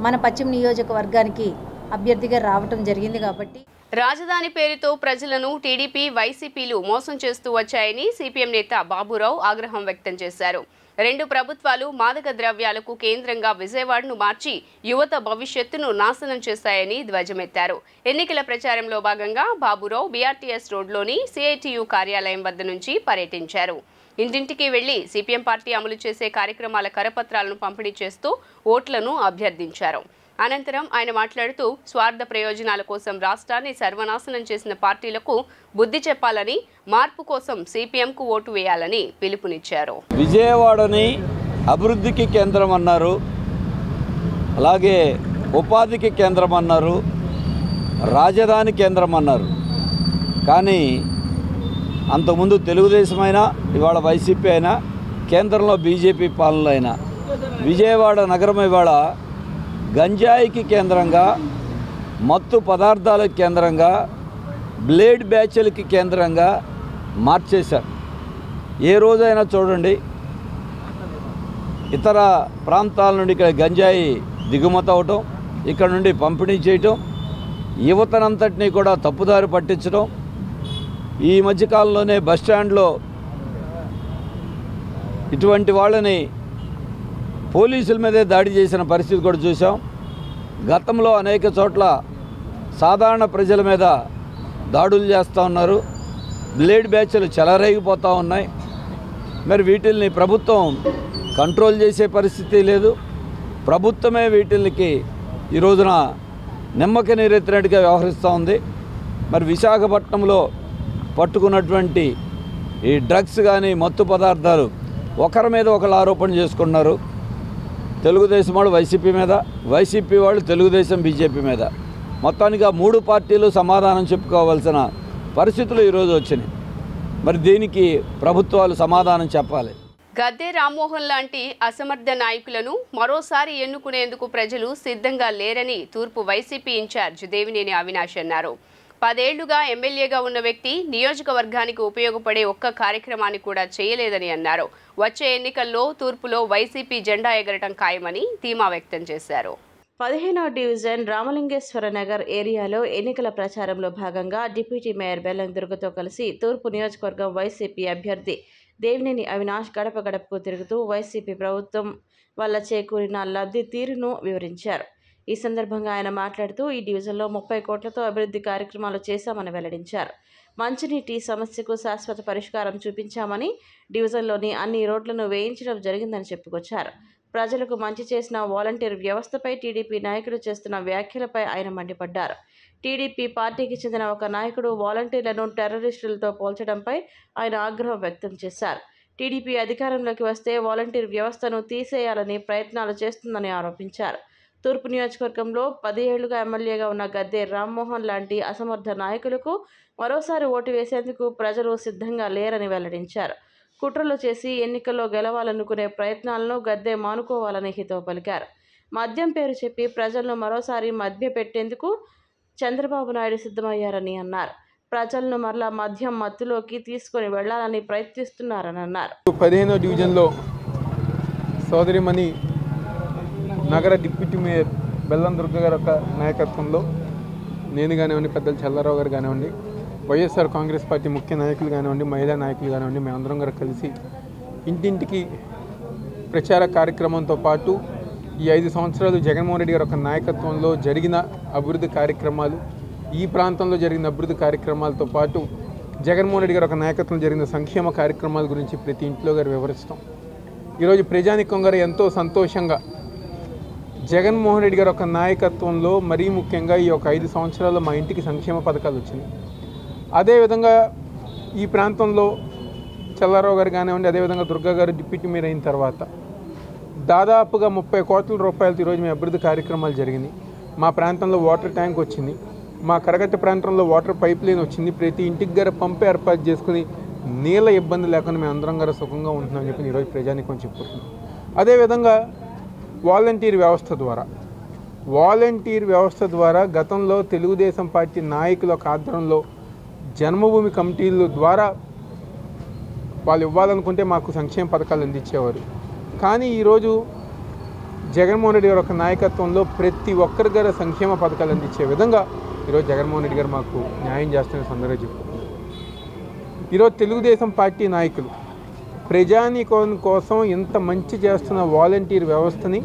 మన పశ్చిమ నియోజకవర్గానికి అభ్యర్థిగా రావటం జరిగింది. కాబట్టి రాజధాని పేరుతో ప్రజలను టీడీపీ వైసీపీలు మోసం చేస్తూ వచ్చాయని సిపిఎం నేత బాబురావు ఆగ్రహం వ్యక్తం చేశారు. 2 ప్రభుత్వాలు మాదక ద్రవ్యాలకు కేంద్రంగా విజయవాడను మార్చి యువత భవిష్యత్తును నాశనం చేశాయని ధ్వజమెత్తారు. ఎన్నికల ప్రచారంలో భాగంగా బాబురావు బీఆర్టీఎస్ రోడ్లోని సిఐటియు కార్యాలయం వద్ద నుంచి పర్యటించారు. ఇంటింటికి వెళ్లి సిపిఎం పార్టీ అమలు చేసే కార్యక్రమాల కరపత్రాలను పంపిణీ చేస్తూ ఓట్లను అభ్యర్థించారు. అనంతరం ఆయన మాట్లాడుతూ స్వార్థ ప్రయోజనాల కోసం రాష్ట్రాన్ని సర్వనాశనం చేసిన పార్టీలకు బుద్ధి చెప్పాలని, మార్పు కోసం సిపిఎంకు ఓటు వేయాలని పిలుపునిచ్చారు. విజయవాడని అభివృద్ధికి కేంద్రం అన్నారు, అలాగే ఉపాధికి కేంద్రం అన్నారు, రాజధాని కేంద్రం అన్నారు. కానీ అంతకుముందు తెలుగుదేశం అయినా, ఇవాళ వైసీపీ అయినా, కేంద్రంలో బీజేపీ పాలనలో అయినా విజయవాడ నగరం ఇవాళ గంజాయికి కేంద్రంగా, మత్తు పదార్థాలకు కేంద్రంగా, బ్లేడ్ బ్యాచ్లకి కేంద్రంగా మార్చేశారు. ఏ రోజైనా చూడండి ఇతర ప్రాంతాల నుండి ఇక్కడ గంజాయి దిగుమతి అవటం, ఇక్కడ నుండి పంపిణీ చేయటం, యువతనంతటినీ కూడా తప్పుదారి పట్టించడం. ఈ మధ్యకాలంలోనే బస్టాండ్లో ఇటువంటి వాళ్ళని పోలీసుల మీదే దాడి చేసిన పరిస్థితి కూడా చూసాం. గతంలో అనేక చోట్ల సాధారణ ప్రజల మీద దాడులు చేస్తూ ఉన్నారు. బ్లేడ్ బ్యాచ్లు చెలరేగిపోతూ ఉన్నాయి. మరి వీటిల్ని ప్రభుత్వం కంట్రోల్ చేసే పరిస్థితి లేదు. ప్రభుత్వమే వీటికి ఈ రోజున నిమ్మక నీరెత్తినట్టుగా వ్యవహరిస్తూ ఉంది. మరి విశాఖపట్నంలో పట్టుకున్నటువంటి ఈ డ్రగ్స్ కానీ మత్తు పదార్థాలు ఒకరి మీద ఒకరు ఆరోపణ చేసుకున్నారు. తెలుగుదేశం వాళ్ళు వైసీపీ మీద, వైసీపీ వాళ్ళు తెలుగుదేశం బీజేపీ మీద. మొత్తానికి ఆ 3 పార్టీలు సమాధానం చెప్పుకోవాల్సిన పరిస్థితులు ఈరోజు వచ్చినాయి. మరి దీనికి ప్రభుత్వాలు సమాధానం చెప్పాలి. గద్దె రామ్మోహన్ లాంటి అసమర్థ నాయకులను మరోసారి ఎన్నుకునేందుకు ప్రజలు సిద్ధంగా లేరని తూర్పు వైసీపీ ఇన్ఛార్జ్ దేవినేని అవినాష్ అన్నారు. 10 ఏళ్లుగా ఎమ్మెల్యేగా ఉన్న వ్యక్తి నియోజకవర్గానికి ఉపయోగపడే ఒక్క కార్యక్రమాన్ని కూడా చేయలేదని అన్నారు. వచ్చే ఎన్నికల్లో తూర్పులో వైసీపీ జెండా ఎగరటం ఖాయమని ధీమా వ్యక్తం చేశారు. 15వ డివిజన్ రామలింగేశ్వర నగర్ ఏరియాలో ఎన్నికల ప్రచారంలో భాగంగా డిప్యూటీ మేయర్ బెల్లం దుర్గతో కలిసి తూర్పు నియోజకవర్గం వైసీపీ అభ్యర్థి దేవినేని అవినాష్ గడప గడపకు తిరుగుతూ వైసీపీ ప్రభుత్వం వల్ల చేకూరిన లబ్ధి తీరును వివరించారు. ఈ సందర్భంగా ఆయన మాట్లాడుతూ ఈ డివిజన్లో 30 కోట్లతో అభివృద్ధి కార్యక్రమాలు చేశామని వెల్లడించారు. మంచినీటి సమస్యకు శాశ్వత పరిష్కారం చూపించామని, డివిజన్లోని అన్ని రోడ్లను వేయించడం జరిగిందని చెప్పుకొచ్చారు. ప్రజలకు మంచి చేసిన వాలంటీర్ వ్యవస్థపై టీడీపీ నాయకులు చేస్తున్న వ్యాఖ్యలపై ఆయన మండిపడ్డారు. టీడీపీ పార్టీకి చెందిన ఒక నాయకుడు వాలంటీర్లను టెర్రరిస్టులతో పోల్చడంపై ఆయన ఆగ్రహం వ్యక్తం చేశారు. టీడీపీ అధికారంలోకి వస్తే వాలంటీర్ వ్యవస్థను తీసేయాలని ప్రయత్నాలు చేస్తుందని ఆరోపించారు. తూర్పు నియోజకవర్గంలో 10 ఏళ్లుగా ఎమ్మెల్యేగా ఉన్న గద్దె రామ్మోహన్ లాంటి అసమర్థ నాయకులకు మరోసారి ఓటు వేసేందుకు ప్రజలు సిద్ధంగా లేరని వెల్లడించారు. కుట్రలు చేసి ఎన్నికల్లో గెలవాలనుకునే ప్రయత్నాలను గద్దె మానుకోవాలని హితవు పలికారు. మద్యం పేరు చెప్పి ప్రజలను మరోసారి మభ్యపెట్టేందుకు చంద్రబాబు నాయుడు సిద్ధమయ్యారని అన్నారు. ప్రజలను మరలా మద్యం మత్తులోకి తీసుకొని వెళ్లాలని ప్రయత్నిస్తున్నారని అన్నారు. 15వ డివిజన్లో సోదరిమణి నగర డిప్యూటీ మేయర్ బెల్లం దుర్గ గారి యొక్క నాయకత్వంలో నేను కానివ్వండి, పెద్దలు చల్లారావు గారు కానివ్వండి, వైఎస్ఆర్ కాంగ్రెస్ పార్టీ ముఖ్య నాయకులు కానివ్వండి, మహిళా నాయకులు కానివ్వండి, మేమందరం గారు కలిసి ఇంటింటికి ప్రచార కార్యక్రమంతో పాటు ఈ 5 సంవత్సరాలు జగన్మోహన్ రెడ్డి గారి యొక్క నాయకత్వంలో జరిగిన అభివృద్ధి కార్యక్రమాలు, ఈ ప్రాంతంలో జరిగిన అభివృద్ధి కార్యక్రమాలతో పాటు జగన్మోహన్ రెడ్డి గారి యొక్క నాయకత్వంలో జరిగిన సంక్షేమ కార్యక్రమాల గురించి ప్రతి ఇంట్లో గారు వివరిస్తాం. ఈరోజు ప్రజానికం గారు ఎంతో సంతోషంగా జగన్మోహన్ రెడ్డి గారి యొక్క నాయకత్వంలో మరీ ముఖ్యంగా ఈ యొక్క 5 సంవత్సరాల్లో మా ఇంటికి సంక్షేమ పథకాలు వచ్చినాయి. అదేవిధంగా ఈ ప్రాంతంలో చల్లారావు గారు కానివ్వండి, అదేవిధంగా దుర్గా గారు డిప్యూటీ మేయర్ అయిన తర్వాత దాదాపుగా 30 కోట్ల రూపాయలతో ఈరోజు మీ అభివృద్ధి కార్యక్రమాలు జరిగినాయి. మా ప్రాంతంలో వాటర్ ట్యాంక్ వచ్చింది, మా కరగట్ట ప్రాంతంలో వాటర్ పైప్ లైన్ వచ్చింది. ప్రతి ఇంటికి గారు పంపే ఏర్పాటు చేసుకుని నీళ్ళ ఇబ్బంది లేకుండా మేము అందరం గారు సుఖంగా ఉంటున్నామని చెప్పి ఈరోజు ప్రజానికం చెప్పుకుంటున్నాం. అదేవిధంగా వాలంటీర్ వ్యవస్థ ద్వారా గతంలో తెలుగుదేశం పార్టీ నాయకుల ఆధ్వర్యంలో జన్మభూమి కమిటీల ద్వారా వాళ్ళు ఇవ్వాలనుకుంటే మాకు సంక్షేమ పథకాలు అందించేవారు. కానీ ఈరోజు జగన్మోహన్ రెడ్డి గారి యొక్క నాయకత్వంలో ప్రతి ఒక్కరి గారు సంక్షేమ పథకాలు అందించే విధంగా ఈరోజు జగన్మోహన్ రెడ్డి గారు మాకు న్యాయం చేస్తున్న సందర్భంగా చెప్పుకుంటున్నాం. ఈరోజు తెలుగుదేశం పార్టీ నాయకులు ప్రజానీకం కోసం ఇంత మంచి చేస్తున్న వాలంటీర్ వ్యవస్థని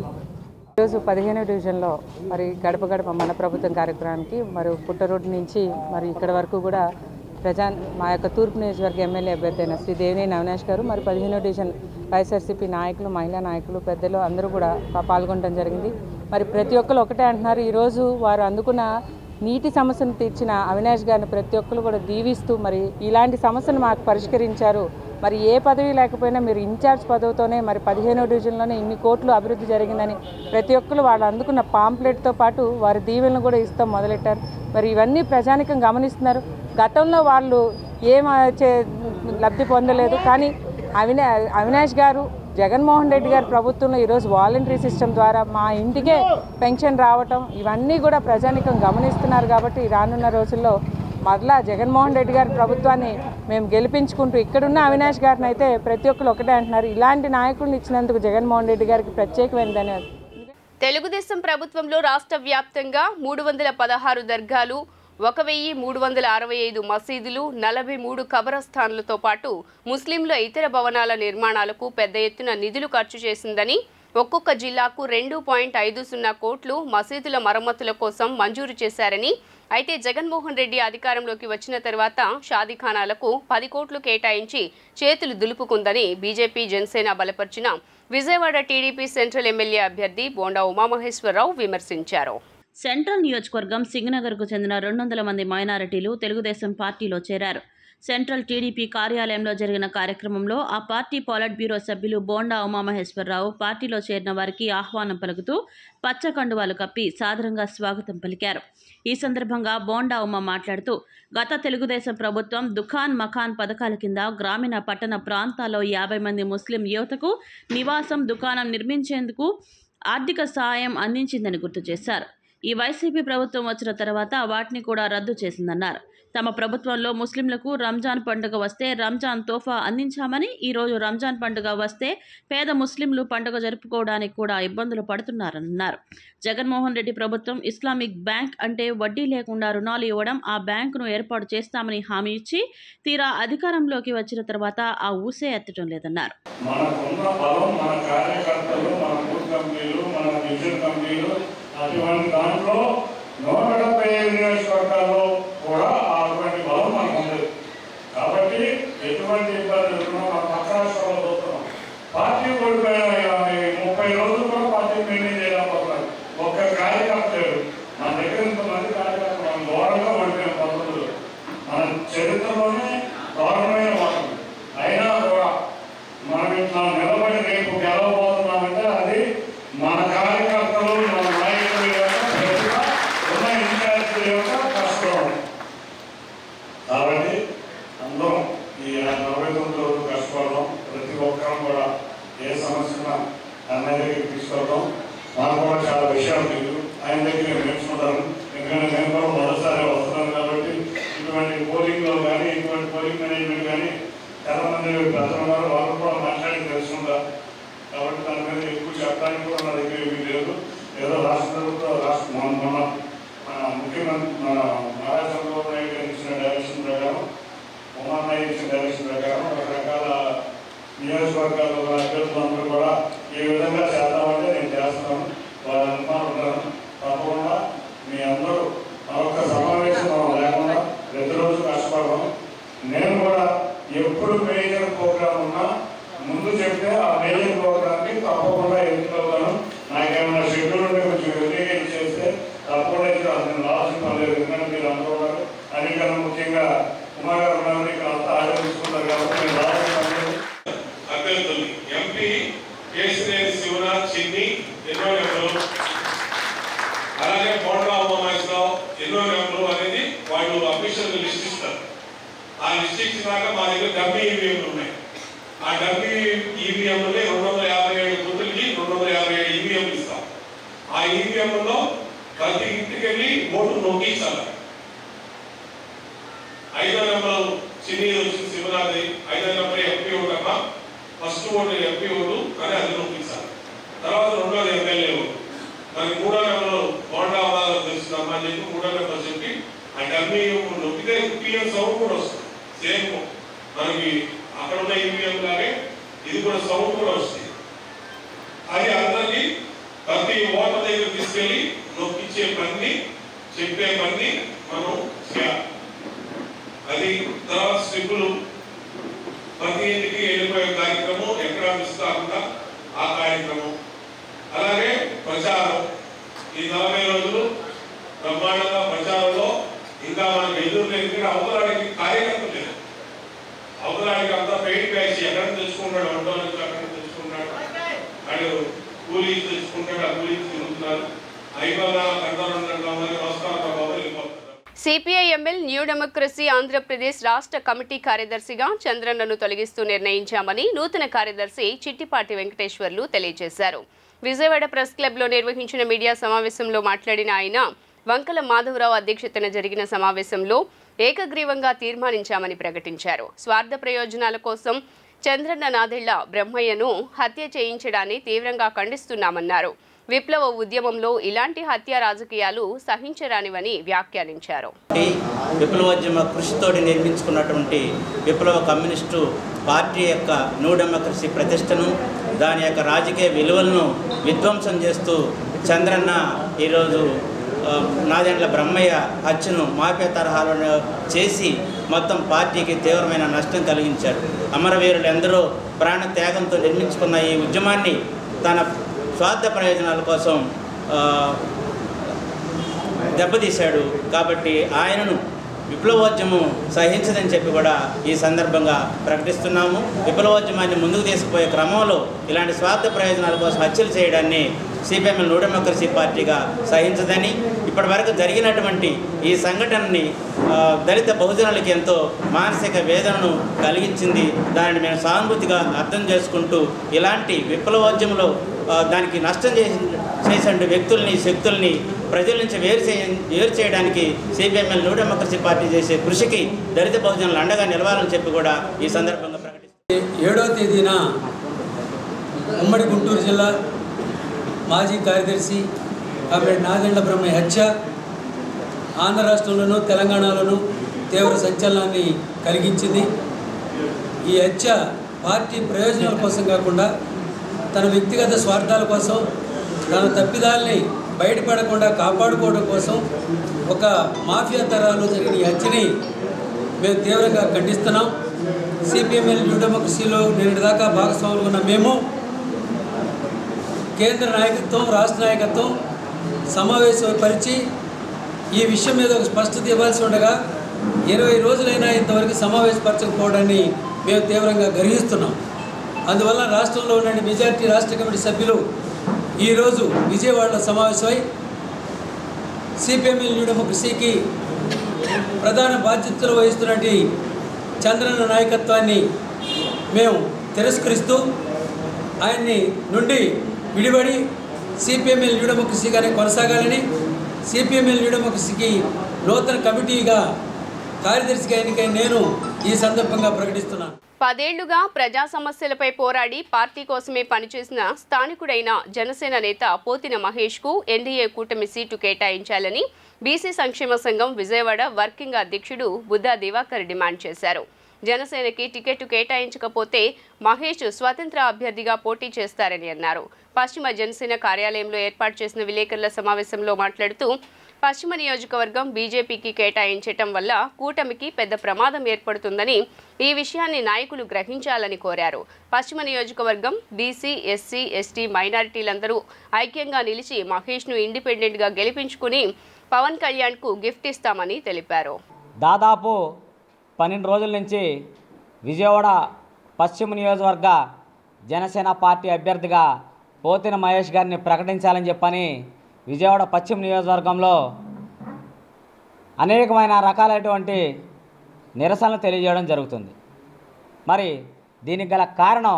ఈరోజు 15వ డివిజన్లో మరి గడప గడప మన ప్రభుత్వం కార్యక్రమానికి మరి పుట్టరోడ్డు నుంచి మరి ఇక్కడ వరకు కూడా మా యొక్క తూర్పు నియోజకవర్గ ఎమ్మెల్యే అభ్యర్థి అయిన శ్రీ దేవినేని అవినాష్ గారు మరి 15వ డివిజన్ వైఎస్ఆర్సీపీ నాయకులు, మహిళా నాయకులు, పెద్దలు అందరూ కూడా పాల్గొనడం జరిగింది. మరి ప్రతి ఒక్కరు ఒకటే అంటున్నారు, ఈరోజు వారు అందుకున్న నీటి సమస్యను తీర్చిన అవినాష్ గారిని ప్రతి ఒక్కరు కూడా దీవిస్తూ మరి ఇలాంటి సమస్యను మాకు పరిష్కరించారు. మరి ఏ పదవి లేకపోయినా మీరు ఇన్ఛార్జ్ పదవితోనే మరి 15వ డివిజన్లోనే ఇన్ని కోట్లు అభివృద్ధి జరిగిందని ప్రతి ఒక్కరు వాళ్ళు అందుకున్న పాంప్లెట్తో పాటు వారి దీవెనలు కూడా ఇస్తాం మొదలెట్టారు. మరి ఇవన్నీ ప్రజానికం గమనిస్తున్నారు. గతంలో వాళ్ళు ఏం లబ్ధి పొందలేదు, కానీ అవినాష్ గారు, జగన్మోహన్ రెడ్డి గారి ప్రభుత్వంలో ఈరోజు వాలంటరీ సిస్టమ్ ద్వారా మా ఇంటికే పెన్షన్ రావటం ఇవన్నీ కూడా ప్రజానికం గమనిస్తున్నారు. కాబట్టి రానున్న రోజుల్లో మరలా జగన్మోహన్ రెడ్డి గారి ప్రభుత్వాన్ని మేము గెలిపించుకుంటూ ఇక్కడున్న అవినాష్ గారిని అయితే ప్రతి ఒక్కరు ఒకటే అంటున్నారు, ఇలాంటి నాయకులను ఇచ్చినందుకు జగన్మోహన్ రెడ్డి గారికి ప్రత్యేకమైన ధన్యవాదాలు. తెలుగుదేశం ప్రభుత్వంలో రాష్ట్ర వ్యాప్తంగా 316 దర్గాలు, 1365 మసీదులు, 43 కబరస్థాన్లతో పాటు ముస్లింల ఇతర భవనాల నిర్మాణాలకు పెద్ద ఎత్తున నిధులు ఖర్చు చేసిందని, ఒక్కొక్క జిల్లాకు 2.50 కోట్లు మసీదుల మరమ్మతుల కోసం మంజూరు చేశారని, అయితే జగన్మోహన్ రెడ్డి అధికారంలోకి వచ్చిన తర్వాత షాదీఖానాలకు 10 కోట్లు కేటాయించి చేతులు దులుపుకుందని బీజేపీ జనసేన బలపరిచిన విజయవాడ టీడీపీ సెంట్రల్ ఎమ్మెల్యే అభ్యర్థి బోండా ఉమామహేశ్వరరావు విమర్శించారు. సెంట్రల్ నియోజకవర్గం సింగనగర్కు చెందిన 200 మంది మైనారిటీలు తెలుగుదేశం పార్టీలో చేరారు. సెంట్రల్ టీడీపీ కార్యాలయంలో జరిగిన కార్యక్రమంలో ఆ పార్టీ పాలిట్ బ్యూరో సభ్యులు బోండా ఉమామహేశ్వరరావు పార్టీలో చేరిన వారికి ఆహ్వానం పలుకుతూ పచ్చ కండువాలు కప్పి సాదరంగా స్వాగతం పలికారు. ఈ సందర్భంగా బోండా ఉమ మాట్లాడుతూ, గత తెలుగుదేశం ప్రభుత్వం దుఖాన్ మఖాన్ పథకాల కింద గ్రామీణ పట్టణ ప్రాంతాల్లో 50 మంది ముస్లిం యువతకు నివాసం, దుకాణం నిర్మించేందుకు ఆర్థిక సహాయం అందించిందని గుర్తు చేశారు. ఈ వైసీపీ ప్రభుత్వం వచ్చిన తర్వాత వాటిని కూడా రద్దు చేసిందన్నారు. తమ ప్రభుత్వంలో ముస్లింలకు రంజాన్ పండుగ వస్తే రంజాన్ తోఫా అందించామని, ఈరోజు రంజాన్ పండుగ వస్తే పేద ముస్లింలు పండుగ జరుపుకోవడానికి కూడా ఇబ్బందులు పడుతున్నారన్నారు. జగన్మోహన్ రెడ్డి ప్రభుత్వం ఇస్లామిక్ బ్యాంక్ అంటే వడ్డీ లేకుండా రుణాలు ఇవ్వడం, ఆ బ్యాంకును ఏర్పాటు చేస్తామని హామీ ఇచ్చి తీరా అధికారంలోకి వచ్చిన తర్వాత ఆ ఊసే ఎత్తడం లేదన్నారు. అటువంటి దాంట్లో 175 నియోజకవర్గాల్లో కూడా అటువంటి బలం మనకు ఉంది. కాబట్టి ఎటువంటి ఇబ్బంది లేకుండా మన పక్క రాష్ట్రాల్లో చూస్తున్నాం. పార్టీ ఓడిపోయిన 30 రోజులు కూడా పార్టీ మెయింటైన్ చేయలేకపోతున్నారు. ఒక్క కార్యకర్త లేడు. మన దగ్గర ఇంతమంది కార్యకర్తలు మనం ఘోరంగా ఓడిపోయిన పద్ధతులు మన చరిత్రలోనే దారుణమైన వాటం. అయినా కూడా మనం ఇట్లా నిలబడి రేపు గెలవబోతున్నామంటే అది మన కార్యకర్తలు, మన నాయకుల యొక్క ప్రతిభ, ఉన్న ఇన్ఛార్జీల యొక్క కష్టం. కాబట్టి అందరం ఈ 49 రోజులు కష్టపడడం, ప్రతి ఒక్కరం కూడా ఏ సమస్యన అన్నయ్య దగ్గరికి తీసుకెళ్తాం. మాకు కూడా చాలా విషయాలు తెలియదు, ఆయన దగ్గర నేర్చుకుంటాను. ఎందుకంటే నేను కూడా మొదటిసారి వస్తున్నాను కాబట్టి ఇటువంటి పోలింగ్లో కానీ, ఇటువంటి పోలింగ్ మేనేజ్మెంట్ కానీ చాలా మంది ప్రజలు ఉన్నారు, వాళ్ళు కూడా మాట్లాడి తెలుసుకుంటారు. కాబట్టి దాని మీద ఎక్కువ చెప్పడానికి కూడా నా దగ్గర ఏమీ లేదు. ఏదో రాష్ట్ర ప్రభుత్వం మన ముఖ్యమంత్రి మన నారా చంద్రబాబు నాయుడు గారు ఇచ్చిన డైరెక్షన్ ప్రకారం, ఉమానాయుడు ఇచ్చిన డైరెక్షన్ ప్రకారం రకరకాల నియోజకవర్గాల్లో అభ్యర్థులందరూ కూడా ఏ విధంగా చేద్దామంటే నేను చేస్తున్నాను. వాళ్ళంతా ఉంటాను. తప్పకుండా మీ అందరూ మరొక సమావేశం లేకుండా ప్రతిరోజు కష్టపడదాం. నేను కూడా ఎప్పుడు మేజర్ ప్రోగ్రామ్ ఉన్నా ముందు చెప్తే ఆ మేజర్ ప్రోగ్రామ్కి తప్పకుండా ఎన్నికవుతాను. నాకేమైనా షెడ్యూల్ ఉంటే కొంచెం ఎర్లీగా ఇచ్చేస్తే తప్పకుండా నేను రావాల్సిన పని లేదు. ఎందుకంటే మీరు అందరూ ఉన్నారు. అన్నికన్నా ముఖ్యంగా కుమార్ గారు ఉన్నారు, ఇక్కడ అంతా ఆలోచిస్తున్నారు కాబట్టి నేను రావాల్సిన పని లేదు. అభ్యర్థులు ఎంపీ కేశినేని శివనాథ్ చిన్ని ఎన్నో నెంబర్లు, అలాగే బోండా ఉమామహేశ్వరరావు ఎన్నో నెంబర్లు అనేది వాళ్ళు అఫీషియల్ లిస్ట్ ఇస్తారు. ఆ లిస్ట్ ఇచ్చినాక మా దగ్గర డమ్మీ ఈవీఎంలు ఉన్నాయి. ఆ డమ్మీ ఈవీఎంలే 257 బూతులకి 257 ఈవీఎంలు ఇస్తాం. ఆ ఈవీఎంలో ప్రతి ఇంటికి వెళ్ళి ఓటు నొక్కించాలి. 5వ నెంబర్ చిన్ని వచ్చింది శివనాథ్, 5వ నెంబర్ ఎంపీ ఒక ఓటు ఎంపీ ఓటు అని అది నొప్పించాలి. తర్వాత రెండోది ఎమ్మెల్యే ఓటు. మనకి మూడో నెంబర్ బోండా అవ్వాలని తెలుస్తుందమ్మా అని చెప్పి మూడో నెంబర్ చెప్పి అంటే అన్ని నొప్పితే ఈవీఎం సౌండ్ కూడా వస్తుంది. సేమ్ మనకి అక్కడ ఉన్న ఈవీఎం లాగే ఇది కూడా సౌండ్ కూడా వస్తుంది. అది అందరికీ ప్రతి ఓటర్ దగ్గర తీసుకెళ్ళి నొప్పించే పని చెప్పే పని మనం చేయాలి. అది తర్వాత స్లిప్పులు ప్రతి ఇంటికి వెళ్ళిపోయే కార్యక్రమం ఎక్కడ మిస్ కాకుండా ఆ కార్యక్రమం. అలాగే ప్రచారం ఈ 40 రోజులు బ్రహ్మాండంగా ప్రచారంలో ఇంకా మనకు ఎదురు లేదు. అవతలాడికి కార్యకర్త లేదు. అవతలాడికి అంతా పెయిడ్ బ్యాచ్ ఎక్కడ తెచ్చుకుంటాడు, వంట నుంచి అక్కడ తెచ్చుకుంటాడు, వాడు కూలీ తెచ్చుకుంటాడు, ఆ కూలీ తిరుగుతున్నారు. అయిపోయినా కంటారు నమస్కారం బాబు వెళ్ళిపోతారు. సిపిఐఎంఎల్ న్యూ డెమోక్రసీ ఆంధ్రప్రదేశ్ రాష్ట్ర కమిటీ కార్యదర్శిగా చంద్రన్నను తొలగిస్తూ నిర్ణయించామని నూతన కార్యదర్శి చిట్టిపాటి వెంకటేశ్వర్లు తెలియజేశారు. విజయవాడ ప్రెస్ క్లబ్లో నిర్వహించిన మీడియా సమావేశంలో మాట్లాడిన ఆయన వంకల మాధవరావు అధ్యక్షతన జరిగిన సమావేశంలో ఏకగ్రీవంగా తీర్మానించామని ప్రకటించారు. స్వార్థ ప్రయోజనాల కోసం చంద్రన్న నాదెళ్ల బ్రహ్మయ్యను హత్య చేయించడాన్ని తీవ్రంగా ఖండిస్తున్నామన్నారు. విప్లవ ఉద్యమంలో ఇలాంటి హత్య రాజకీయాలు సహించరానివని వ్యాఖ్యానించారు. విప్లవోద్యమ కృషితోటి నిర్మించుకున్నటువంటి విప్లవ కమ్యూనిస్టు పార్టీ యొక్క న్యూ డెమోక్రసీ ప్రతిష్టను, దాని యొక్క రాజకీయ విలువలను విధ్వంసం చేస్తూ చంద్రన్న ఈరోజు నాదెండ్ల బ్రహ్మయ్య హత్యను మాఫియా తరహాలో చేసి మొత్తం పార్టీకి తీవ్రమైన నష్టం కలిగించాడు. అమరవీరులు ఎందరో ప్రాణ త్యాగంతో నిర్మించుకున్న ఈ ఉద్యమాన్ని తన స్వార్థ ప్రయోజనాల కోసం దెబ్బతీశాడు. కాబట్టి ఆయనను విప్లవోద్యమం సహించదని చెప్పి కూడా ఈ సందర్భంగా ప్రకటిస్తున్నాము. విప్లవోద్యమాన్ని ముందుకు తీసుకుపోయే క్రమంలో ఇలాంటి స్వార్థ ప్రయోజనాల కోసం హత్యలు చేయడాన్ని సిపిఎంఎల్ న్యూ డెమోక్రసీ పార్టీగా సహించదని, ఇప్పటివరకు జరిగినటువంటి ఈ సంఘటనని దళిత బహుజనులకి ఎంతో మానసిక వేదనను కలిగించింది. దానిని మేము సానుభూతిగా అర్థం చేసుకుంటూ ఇలాంటి విప్లవోద్యమంలో దానికి నష్టం చేసే వ్యక్తుల్ని, శక్తుల్ని ప్రజల నుంచి వేరు చేయడానికి సిపిఎంఎల్ న్యూ డెమోక్రసీ పార్టీ చేసే కృషికి దళిత బహుజనులు అండగా నిలవాలని చెప్పి కూడా ఈ సందర్భంగా ప్రకటిస్తారు. 7వ తేదీన ఉమ్మడి గుంటూరు జిల్లా మాజీ కార్యదర్శి కామ్రేడ్ నాదెండ్ల బ్రహ్మయ్య హత్య ఆంధ్ర రాష్ట్రంలోనూ తెలంగాణలోనూ తీవ్ర సంచలనాన్ని కలిగించింది. ఈ హత్య పార్టీ ప్రయోజనాల కోసం కాకుండా తన వ్యక్తిగత స్వార్థాల కోసం, తన తప్పిదాల్ని బయటపడకుండా కాపాడుకోవడం కోసం ఒక మాఫియా తరాలు జరిగిన ఈ హత్యని మేము తీవ్రంగా ఖండిస్తున్నాం. సిపిఎంఎల్ న్యూ డెమోక్రసీలో నిన్నటిదాకా భాగస్వాములు ఉన్న మేము కేంద్ర నాయకత్వం, రాష్ట్ర నాయకత్వం సమావేశపరిచి ఈ విషయం మీద ఒక స్పష్టత ఇవ్వాల్సి ఉండగా 20 రోజులైనా ఇంతవరకు సమావేశపరచకపోవడాన్ని మేము తీవ్రంగా గర్హిస్తున్నాం. అందువల్ల రాష్ట్రంలో ఉన్న మెజార్టీ రాష్ట్ర కమిటీ సభ్యులు ఈరోజు విజయవాడలో సమావేశమై సిపిఎంఎల్ న్యూ డెమోక్రసీకి ప్రధాన బాధ్యతలు వహిస్తున్నటువంటి చంద్రన్న నాయకత్వాన్ని మేము తిరస్కరిస్తూ ఆయన్ని నుండి విడిపడి సిపిఎంఎల్ న్యూ డెమోక్రసీగానే కొనసాగాలని, సిపిఎంఎల్ న్యూ డెమోక్రసీకి నూతన కమిటీగా కార్యదర్శిగా ఎన్నికైన నేను ఈ సందర్భంగా ప్రకటిస్తున్నాను. 10 ఏళ్లుగా ప్రజా సమస్యలపై పోరాడి పార్టీ కోసమే పనిచేసిన స్థానికుడైన జనసేన నేత పోతిన మహేష్కు ఎన్డీఏ కూటమి సీటు కేటాయించాలని బీసీ సంక్షేమ సంఘం విజయవాడ వర్కింగ్ అధ్యక్షుడు బుద్ధా దివాకర్ డిమాండ్ చేశారు. జనసేనకి టికెట్ కేటాయించకపోతే మహేష్ స్వతంత్ర అభ్యర్థిగా పోటీ చేస్తారని అన్నారు. పశ్చిమ జనసేన కార్యాలయంలో ఏర్పాటు చేసిన విలేకరుల సమావేశంలో మాట్లాడుతూ పశ్చిమ నియోజకవర్గం బీజేపీకి కేటాయించటం వల్ల కూటమికి పెద్ద ప్రమాదం ఏర్పడుతుందని, ఈ విషయాన్ని నాయకులు గ్రహించాలని కోరారు. పశ్చిమ నియోజకవర్గం బీసీ, ఎస్సీ, ఎస్టీ మైనారిటీలందరూ ఐక్యంగా నిలిచి మహేష్ను ఇండిపెండెంట్గా గెలిపించుకుని పవన్ కళ్యాణ్కు గిఫ్ట్ ఇస్తామని తెలిపారు. దాదాపు 12 రోజుల నుంచి విజయవాడ పశ్చిమ నియోజకవర్గ జనసేన పార్టీ అభ్యర్థిగా పోతిన మహేష్ గారిని ప్రకటించాలని చెప్పని విజయవాడ పశ్చిమ నియోజకవర్గంలో అనేకమైన రకాలైనటువంటి నిరసనలు తెలియజేయడం జరుగుతుంది. మరి దీనికి గల కారణం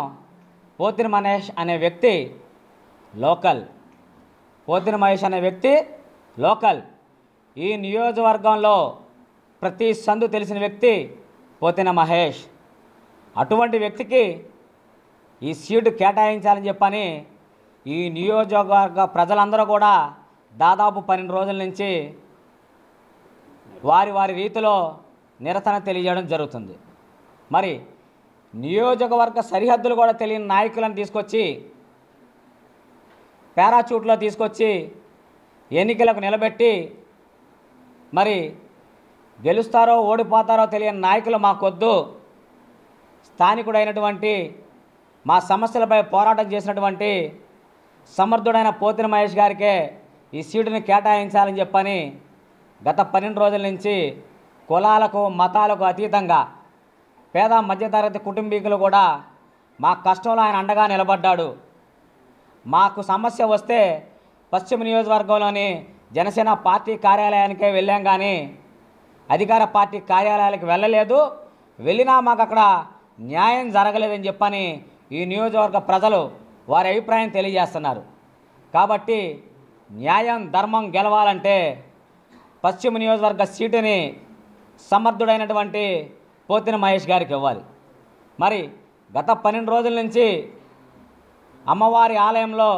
పోతిన మహేష్ అనే వ్యక్తి లోకల్. పోతిన మహేష్ అనే వ్యక్తి లోకల్. ఈ నియోజకవర్గంలో ప్రతి సందు తెలిసిన వ్యక్తి పోతిన మహేష్. అటువంటి వ్యక్తికి ఈ సీటు కేటాయించాలని చెప్పని ఈ నియోజకవర్గ ప్రజలందరూ కూడా దాదాపు 12 రోజుల నుంచి వారి రీతిలో నిరసన తెలియజేయడం జరుగుతుంది. మరి నియోజకవర్గ సరిహద్దులు కూడా తెలియని నాయకులను తీసుకొచ్చి పారాచూట్లో తీసుకొచ్చి ఎన్నికలకు నిలబెట్టి మరి గెలుస్తారో ఓడిపోతారో తెలియని నాయకులు మాకొద్దు, స్థానికుడైనటువంటి మా సమస్యలపై పోరాటం చేసినటువంటి సమర్థుడైన పోతిన మహేష్ గారికే ఈ సీటుని కేటాయించాలని చెప్పని గత 12 రోజుల నుంచి కులాలకు మతాలకు అతీతంగా పేద మధ్యతరగతి కుటుంబీకులు కూడా మా కష్టంలో ఆయన అండగా నిలబడ్డాడు. మాకు సమస్య వస్తే పశ్చిమ నియోజకవర్గంలోని జనసేన పార్టీ కార్యాలయానికే వెళ్ళాం కానీ అధికార పార్టీ కార్యాలయాలకు వెళ్ళలేదు. వెళ్ళినా మాకు అక్కడ న్యాయం జరగలేదని చెప్పని ఈ నియోజకవర్గ ప్రజలు వారి అభిప్రాయం తెలియజేస్తున్నారు. కాబట్టి న్యాయం ధర్మం గెలవాలంటే పశ్చిమ నియోజకవర్గ సీటుని సమర్థుడైనటువంటి పోతిన మహేష్ గారికి ఇవ్వాలి. మరి గత 12 రోజుల నుంచి అమ్మవారి ఆలయంలో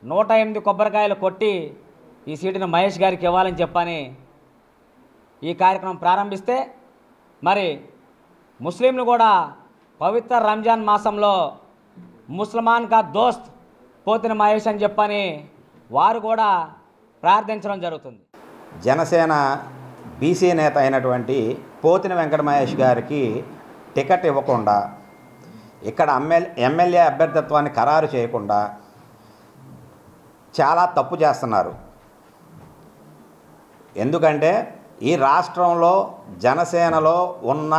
108 కొబ్బరికాయలు కొట్టి ఈ సీటుని మహేష్ గారికి ఇవ్వాలని చెప్పని ఈ కార్యక్రమం ప్రారంభిస్తే మరి ముస్లింలు కూడా పవిత్ర రంజాన్ మాసంలో ముస్లిమాన్ కా దోస్త్ పోతిన మహేష్ అని చెప్పని వారు కూడా ప్రార్థించడం జరుగుతుంది. జనసేన బీసీ నేత అయినటువంటి పోతిన వెంకట మహేష్ గారికి టికెట్ ఇవ్వకుండా ఇక్కడ ఎమ్మెల్యే అభ్యర్థిత్వాన్ని ఖరారు చేయకుండా చాలా తప్పు చేస్తున్నారు. ఎందుకంటే ఈ రాష్ట్రంలో జనసేనలో ఉన్న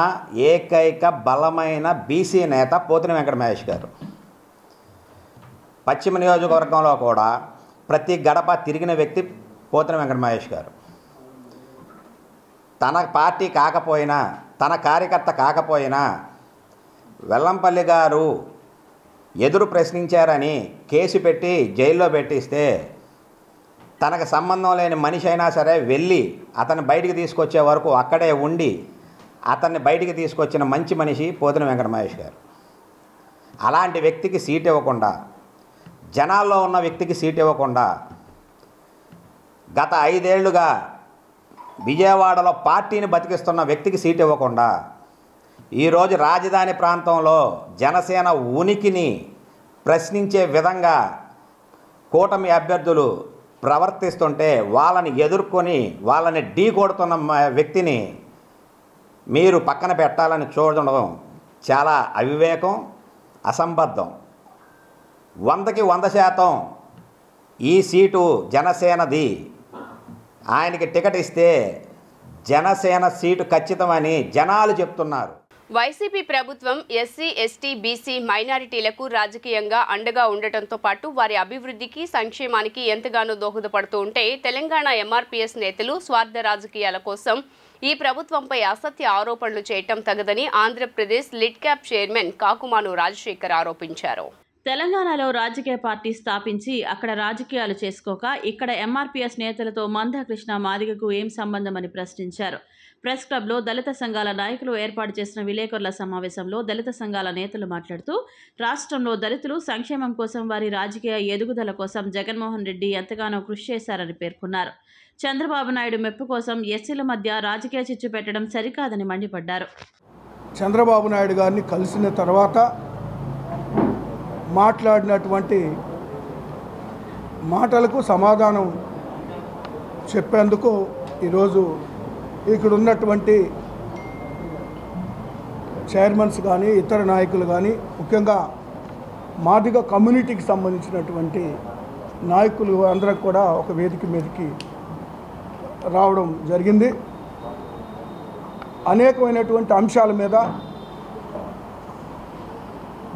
ఏకైక బలమైన బీసీ నేత పోతిన వెంకట మహేష్ గారు. పశ్చిమ నియోజకవర్గంలో కూడా ప్రతి గడప తిరిగిన వ్యక్తి పోతిన వెంకట మహేష్ గారు. తన పార్టీ కాకపోయినా తన కార్యకర్త కాకపోయినా వెల్లంపల్లి గారు ఎదురు ప్రశ్నించారని కేసు పెట్టి జైల్లో పెట్టిస్తే తనకు సంబంధం లేని మనిషి అయినా సరే వెళ్ళి అతన్ని బయటికి తీసుకొచ్చే వరకు అక్కడే ఉండి అతన్ని బయటికి తీసుకొచ్చిన మంచి మనిషి పోతిన వెంకట మహేష్ గారు. అలాంటి వ్యక్తికి సీట్ ఇవ్వకుండా, జనాల్లో ఉన్న వ్యక్తికి సీట్ ఇవ్వకుండా గత 5 ఏళ్లుగా విజయవాడలో పార్టీని బతికిస్తున్న వ్యక్తికి సీట్ ఇవ్వకుండా ఈరోజు రాజధాని ప్రాంతంలో జనసేన ఉనికిని ప్రశ్నించే విధంగా కూటమి అభ్యర్థులు ప్రవర్తిస్తుంటే వాళ్ళని ఎదుర్కొని వాళ్ళని ఢీ కొడుతున్న వ్యక్తిని మీరు పక్కన పెట్టాలని చూడడం చాలా అవివేకం, అసంబద్ధం. 100కి 100% ఈ సీటు జనసేనది. ఆయనకి టికెట్ ఇస్తే జనసేన సీటు ఖచ్చితమని జనాలు చెప్తున్నారు. వైసీపీ ప్రభుత్వం ఎస్సీ, ఎస్టీ, బీసీ, మైనారిటీలకు రాజకీయంగా అండగా ఉండటంతో పాటు వారి అభివృద్ధికి, సంక్షేమానికి ఎంతగానో దోహదపడుతూ ఉంటే తెలంగాణ ఎంఆర్పీఎస్ నేతలు స్వార్థ రాజకీయాల కోసం ఈ ప్రభుత్వంపై అసత్య ఆరోపణలు చేయటం తగదని Andhra Pradesh lid cap chairman Kakumanu Rajasekhar ఆరోపించారు. తెలంగాణలో రాజకీయ పార్టీ స్థాపించి అక్కడ రాజకీయాలు చేసుకోక ఇక్కడ ఎంఆర్పీఎస్ నేతలతో మందాకృష్ణ మాదిగకు ఏం సంబంధమని ప్రశ్నించారు. ప్రెస్ క్లబ్లో దళిత సంఘాల నాయకులు ఏర్పాటు చేసిన విలేకరుల సమావేశంలో దళిత సంఘాల నేతలు మాట్లాడుతూ రాష్ట్రంలో దళితులు సంక్షేమం కోసం, వారి రాజకీయ ఎదుగుదల కోసం జగన్మోహన్ రెడ్డి ఎంతగానో కృషి చేశారని పేర్కొన్నారు. చంద్రబాబు నాయుడు మెప్పు కోసం ఎస్సీల మధ్య రాజకీయ చిచ్చు పెట్టడం సరికాదని మండిపడ్డారు. చంద్రబాబు నాయుడు గారిని కలిసిన తర్వాత మాట్లాడినటువంటి మాటలకు సమాధానం చెప్పేందుకు ఈరోజు ఇక్కడ ఉన్నటువంటి చైర్మన్స్ కానీ ఇతర నాయకులు కానీ, ముఖ్యంగా మాదిగ కమ్యూనిటీకి సంబంధించినటువంటి నాయకులు అందరూ కూడా ఒక వేదిక మీదకి రావడం జరిగింది. అనేకమైనటువంటి అంశాల మీద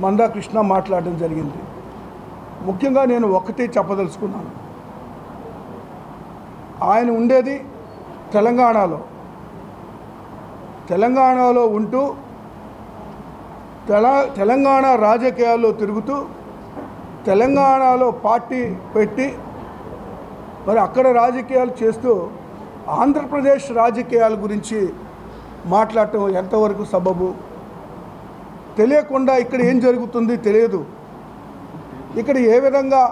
మందాకృష్ణ మాట్లాడడం జరిగింది. ముఖ్యంగా నేను ఒకటి చెప్పదలుచుకున్నాను. ఆయన ఉండేది తెలంగాణలో ఉంటూ తెలంగాణ రాజకీయాల్లో తిరుగుతూ తెలంగాణలో పార్టీ పెట్టి మరి అక్కడ రాజకీయాలు చేస్తూ ఆంధ్రప్రదేశ్ రాజకీయాల గురించి మాట్లాడటం ఎంతవరకు సబబు? తెలియకుండా ఇక్కడ ఏం జరుగుతుంది తెలియదు. ఇక్కడ ఏ విధంగా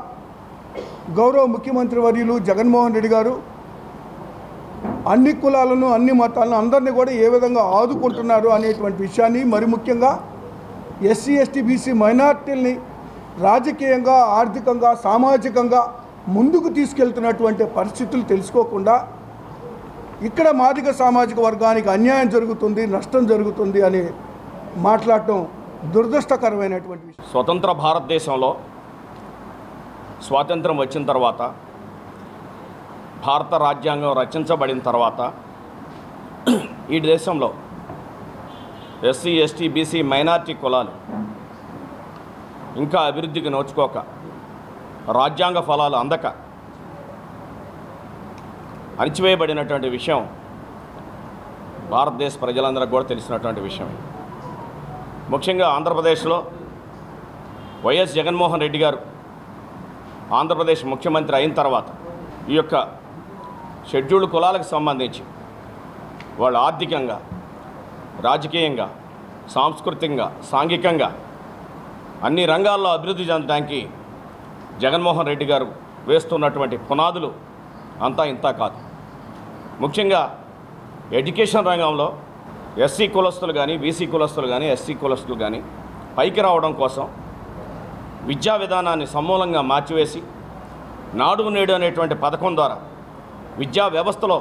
గౌరవ ముఖ్యమంత్రి వర్యులు జగన్మోహన్ రెడ్డి గారు అన్ని కులాలను అన్ని మతాలను అందరినీ కూడా ఏ విధంగా ఆదుకుంటున్నారు అనేటువంటి విషయాన్ని, మరి ముఖ్యంగా ఎస్సీ ఎస్టీ బీసీ మైనార్టీలని రాజకీయంగా ఆర్థికంగా సామాజికంగా ముందుకు తీసుకెళ్తున్నటువంటి పరిస్థితులు తెలుసుకోకుండా ఇక్కడ మాదిగ సామాజిక వర్గానికి అన్యాయం జరుగుతుంది, నష్టం జరుగుతుంది అని మాట్లాడటం దురదృష్టకరమైనటువంటి విషయం. స్వతంత్ర భారతదేశంలో స్వాతంత్రం వచ్చిన తర్వాత, భారత రాజ్యాంగం రచించబడిన తర్వాత ఈ దేశంలో ఎస్సీ ఎస్టీ బీసీ మైనార్టీ కులాలు ఇంకా అభివృద్ధికి నోచుకోక, రాజ్యాంగ ఫలాలు అందక అణిచివేయబడినటువంటి విషయం భారతదేశ ప్రజలందరికీ కూడా తెలిసినటువంటి విషయం. ముఖ్యంగా ఆంధ్రప్రదేశ్లో వైఎస్ జగన్మోహన్ రెడ్డి గారు ఆంధ్రప్రదేశ్ ముఖ్యమంత్రి అయిన తర్వాత ఈ యొక్క షెడ్యూల్డ్ కులాలకు సంబంధించి వాళ్ళు ఆర్థికంగా, రాజకీయంగా, సాంస్కృతికంగా, సాంఘికంగా అన్ని రంగాల్లో అభివృద్ధి చెందడానికి జగన్మోహన్ రెడ్డి గారు వేస్తున్నటువంటి పునాదులు అంతా ఇంతా కాదు. ముఖ్యంగా ఎడ్యుకేషన్ రంగంలో ఎస్సీ కులస్తులు కానీ, బీసీ కులస్తులు కానీ, ఎస్సీ కులస్తులు కానీ పైకి రావడం కోసం విద్యా విధానాన్ని సమూలంగా మార్చివేసి నాడు నేడు అనేటువంటి పథకం ద్వారా విద్యా వ్యవస్థలో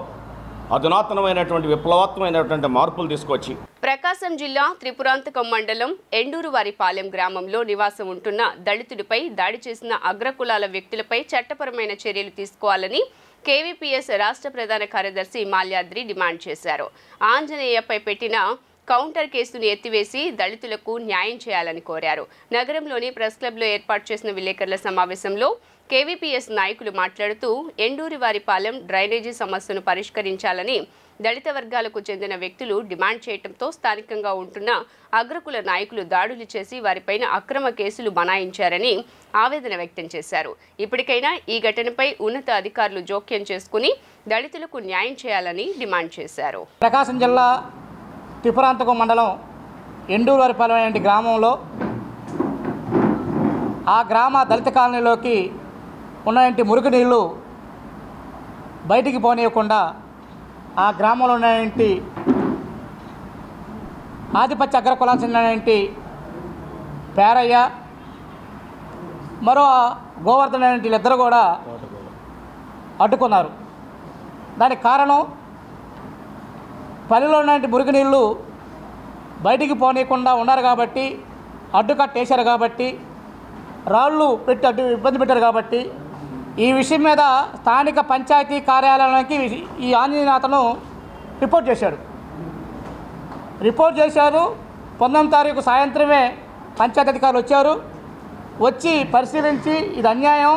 అధునాతనమైనటువంటి విప్లవాత్మకమైనటువంటి మార్పులు తీసుకొచ్చి ప్రకాశం జిల్లా త్రిపురాంతకం మండలం ఎండూరువారిపాలెం గ్రామంలో నివాసం ఉంటున్న దళితుడిపై దాడి చేసిన అగ్రకులాల వ్యక్తులపై చట్టపరమైన చర్యలు తీసుకోవాలని కేవీపీఎస్ రాష్ట్ర ప్రధాన కార్యదర్శి మాల్యాద్రి డిమాండ్ చేశారు. ఆంజనేయపై పెట్టిన కౌంటర్ కేసును ఎత్తివేసి దళితులకు న్యాయం చేయాలని కోరారు. నగరంలోని ప్రెస్ క్లబ్లో ఏర్పాటు చేసిన విలేకరుల సమావేశంలో కేవీపీఎస్ నాయకులు మాట్లాడుతూ ఎండూరివారిపాలెం డ్రైనేజీ సమస్యను పరిష్కరించాలని దళిత వర్గాలకు చెందిన వ్యక్తులు డిమాండ్ చేయడంతో స్థానికంగా ఉంటున్న అగ్రకుల నాయకులు దాడులు చేసి వారిపైన అక్రమ కేసులు బనాయించారని ఆవేదన వ్యక్తం చేశారు. ఇప్పటికైనా ఈ ఘటనపై ఉన్నత అధికారులు జోక్యం చేసుకుని దళితులకు న్యాయం చేయాలని డిమాండ్ చేశారు. ప్రకాశం జిల్లా త్రిపురాంతకం మండలం ఎండూరువారిపాలెం అనే గ్రామంలో ఆ గ్రామ దళిత కాలనీలోకి ఉన్నటువంటి మురుగునీళ్ళు బయటికి పోనీయకుండా ఆ గ్రామంలో ఉన్నటువంటి ఆధిపత్య అగ్రకులాలకు చెందినటువంటి పేరయ్య, మరో గోవర్ధన్ అనేటువంటి వీళ్ళిద్దరు కూడా అడ్డుకున్నారు. దానికి కారణం పల్లెలో ఉన్నటువంటి మురుగునీళ్ళు బయటికి పోనీయకుండా ఉన్నారు కాబట్టి, అడ్డుకట్టేశారు కాబట్టి, రాళ్ళు పెట్టి అడ్డు ఇబ్బంది పెట్టారు కాబట్టి ఈ విషయం మీద స్థానిక పంచాయతీ కార్యాలయానికి ఈ ఆంజనేయనాథను రిపోర్ట్ చేశారు. 19 తారీఖు సాయంత్రమే పంచాయతీ అధికారులు వచ్చారు. వచ్చి పరిశీలించి ఇది అన్యాయం,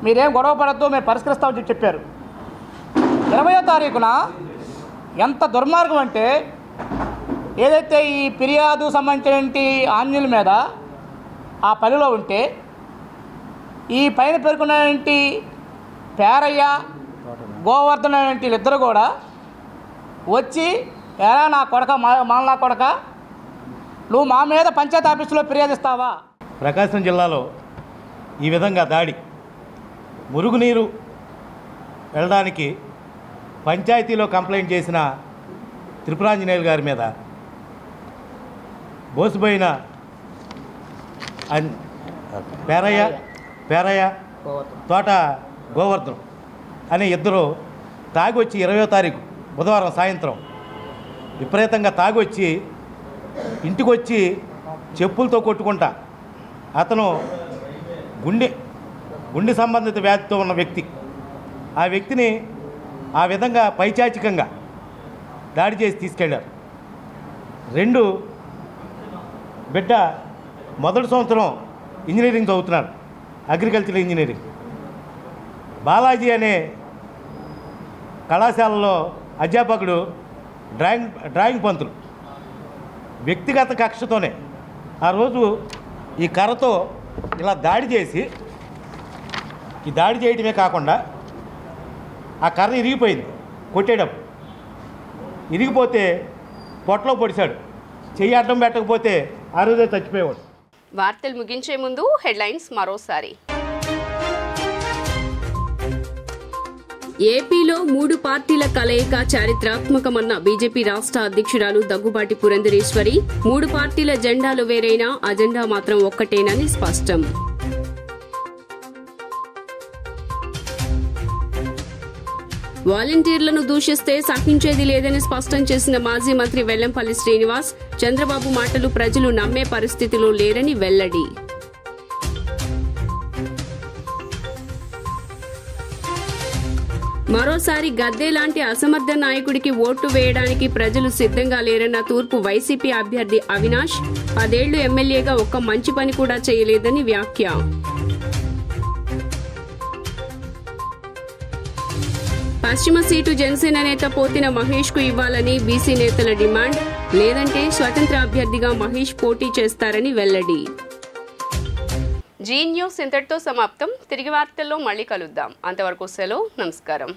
మీరేం గొడవ పడద్దు, మేము పరిష్కరిస్తామని చెప్పారు. 20వ తారీఖున ఎంత దుర్మార్గం అంటే, ఏదైతే ఈ ఫిర్యాదు సంబంధించినటువంటి ఆంజనేయుల మీద ఆ పనిలో ఉంటే ఈ పైన పేర్కొన్నటువంటి పేరయ్య, గోవర్ధన్ అనేటువంటి వీళ్ళిద్దరు కూడా వచ్చి, ఎరా నా కొడక, మాలనా కొడక, నువ్వు మా మీద పంచాయతీ ఆఫీసులో ఫిర్యాదిస్తావా? ప్రకాశం జిల్లాలో ఈ విధంగా దాడి, మురుగునీరు వెళ్ళడానికి పంచాయతీలో కంప్లైంట్ చేసిన త్రిపురాంజనేయులు గారి మీద బోసిపోయిన పేరయ్య తోట గోవర్ధన్ అనే ఇద్దరు తాగొచ్చి 20వ తారీఖు బుధవారం సాయంత్రం విపరీతంగా తాగొచ్చి ఇంటికి వచ్చి చెప్పులతో కొట్టుకుంటా, అతను గుండె సంబంధిత వ్యాధితో ఉన్న వ్యక్తి, ఆ వ్యక్తిని ఆ విధంగా పైచాచికంగా దాడి చేసి తీసుకెళ్ళారు. 2 బిడ్డ మొదటి సంవత్సరం ఇంజనీరింగ్ చదువుతున్నాడు, అగ్రికల్చర్ ఇంజనీరింగ్. బాలాజీ అనే కళాశాలలో అధ్యాపకుడు, డ్రాయింగ్ పంతులు. వ్యక్తిగత కక్షతోనే ఆ రోజు ఈ కర్రతో ఇలా దాడి చేసి, ఈ దాడి చేయటమే కాకుండా ఆ కర్ర ఇరిగిపోయింది. కొట్టేటప్పుడు ఇరిగిపోతే పొట్టలో పొడిచాడు. చెయ్యి అడ్డం పెట్టకపోతే ఆ రోజే చచ్చిపోయేవాడు. వార్తలు ముగించే ముందు హెడ్లైన్స్ మరోసారి. ఏపీలో 3 పార్టీల కలయిక చారిత్రాత్మకమన్న బీజేపీ రాష్ట్ర అధ్యక్షురాలు దగ్గుబాటి పురంధరేశ్వరి. 3 పార్టీల జెండాలు వేరైనా అజెండా మాత్రం ఒక్కటేనని స్పష్టం. వాలంటీర్లను దూషిస్తే సహించేది లేదని స్పష్టం చేసిన మాజీ మంత్రి వెల్లంపల్లి శ్రీనివాస్. చంద్రబాబు మాటలు ప్రజలు నమ్మే పరిస్థితిలో లేరని వెల్లడి. మరోసారి గద్దే లాంటి అసమర్థ నాయకుడికి ఓటు వేయడానికి ప్రజలు సిద్ధంగా లేరన్న తూర్పు వైసీపీ అభ్యర్థి అవినాష్. 10 ఏళ్లు ఎమ్మెల్యేగా ఒక్క మంచి పని కూడా చేయలేదని వ్యాఖ్య. పశ్చిమ సీటు జనసేన నేత పోతిన మహేష్ కు ఇవ్వాలని బీసీ నేతల డిమాండ్. లేదంటే స్వతంత్ర అభ్యర్థిగా మహేష్ పోటీ చేస్తారని వెల్లడి. జీ న్యూస్ ఇంతటితో సమాప్తం. తిరిగి వార్తల్లో మళ్ళీ కలుద్దాం. అంతవరకు సెలవు. నమస్కారం.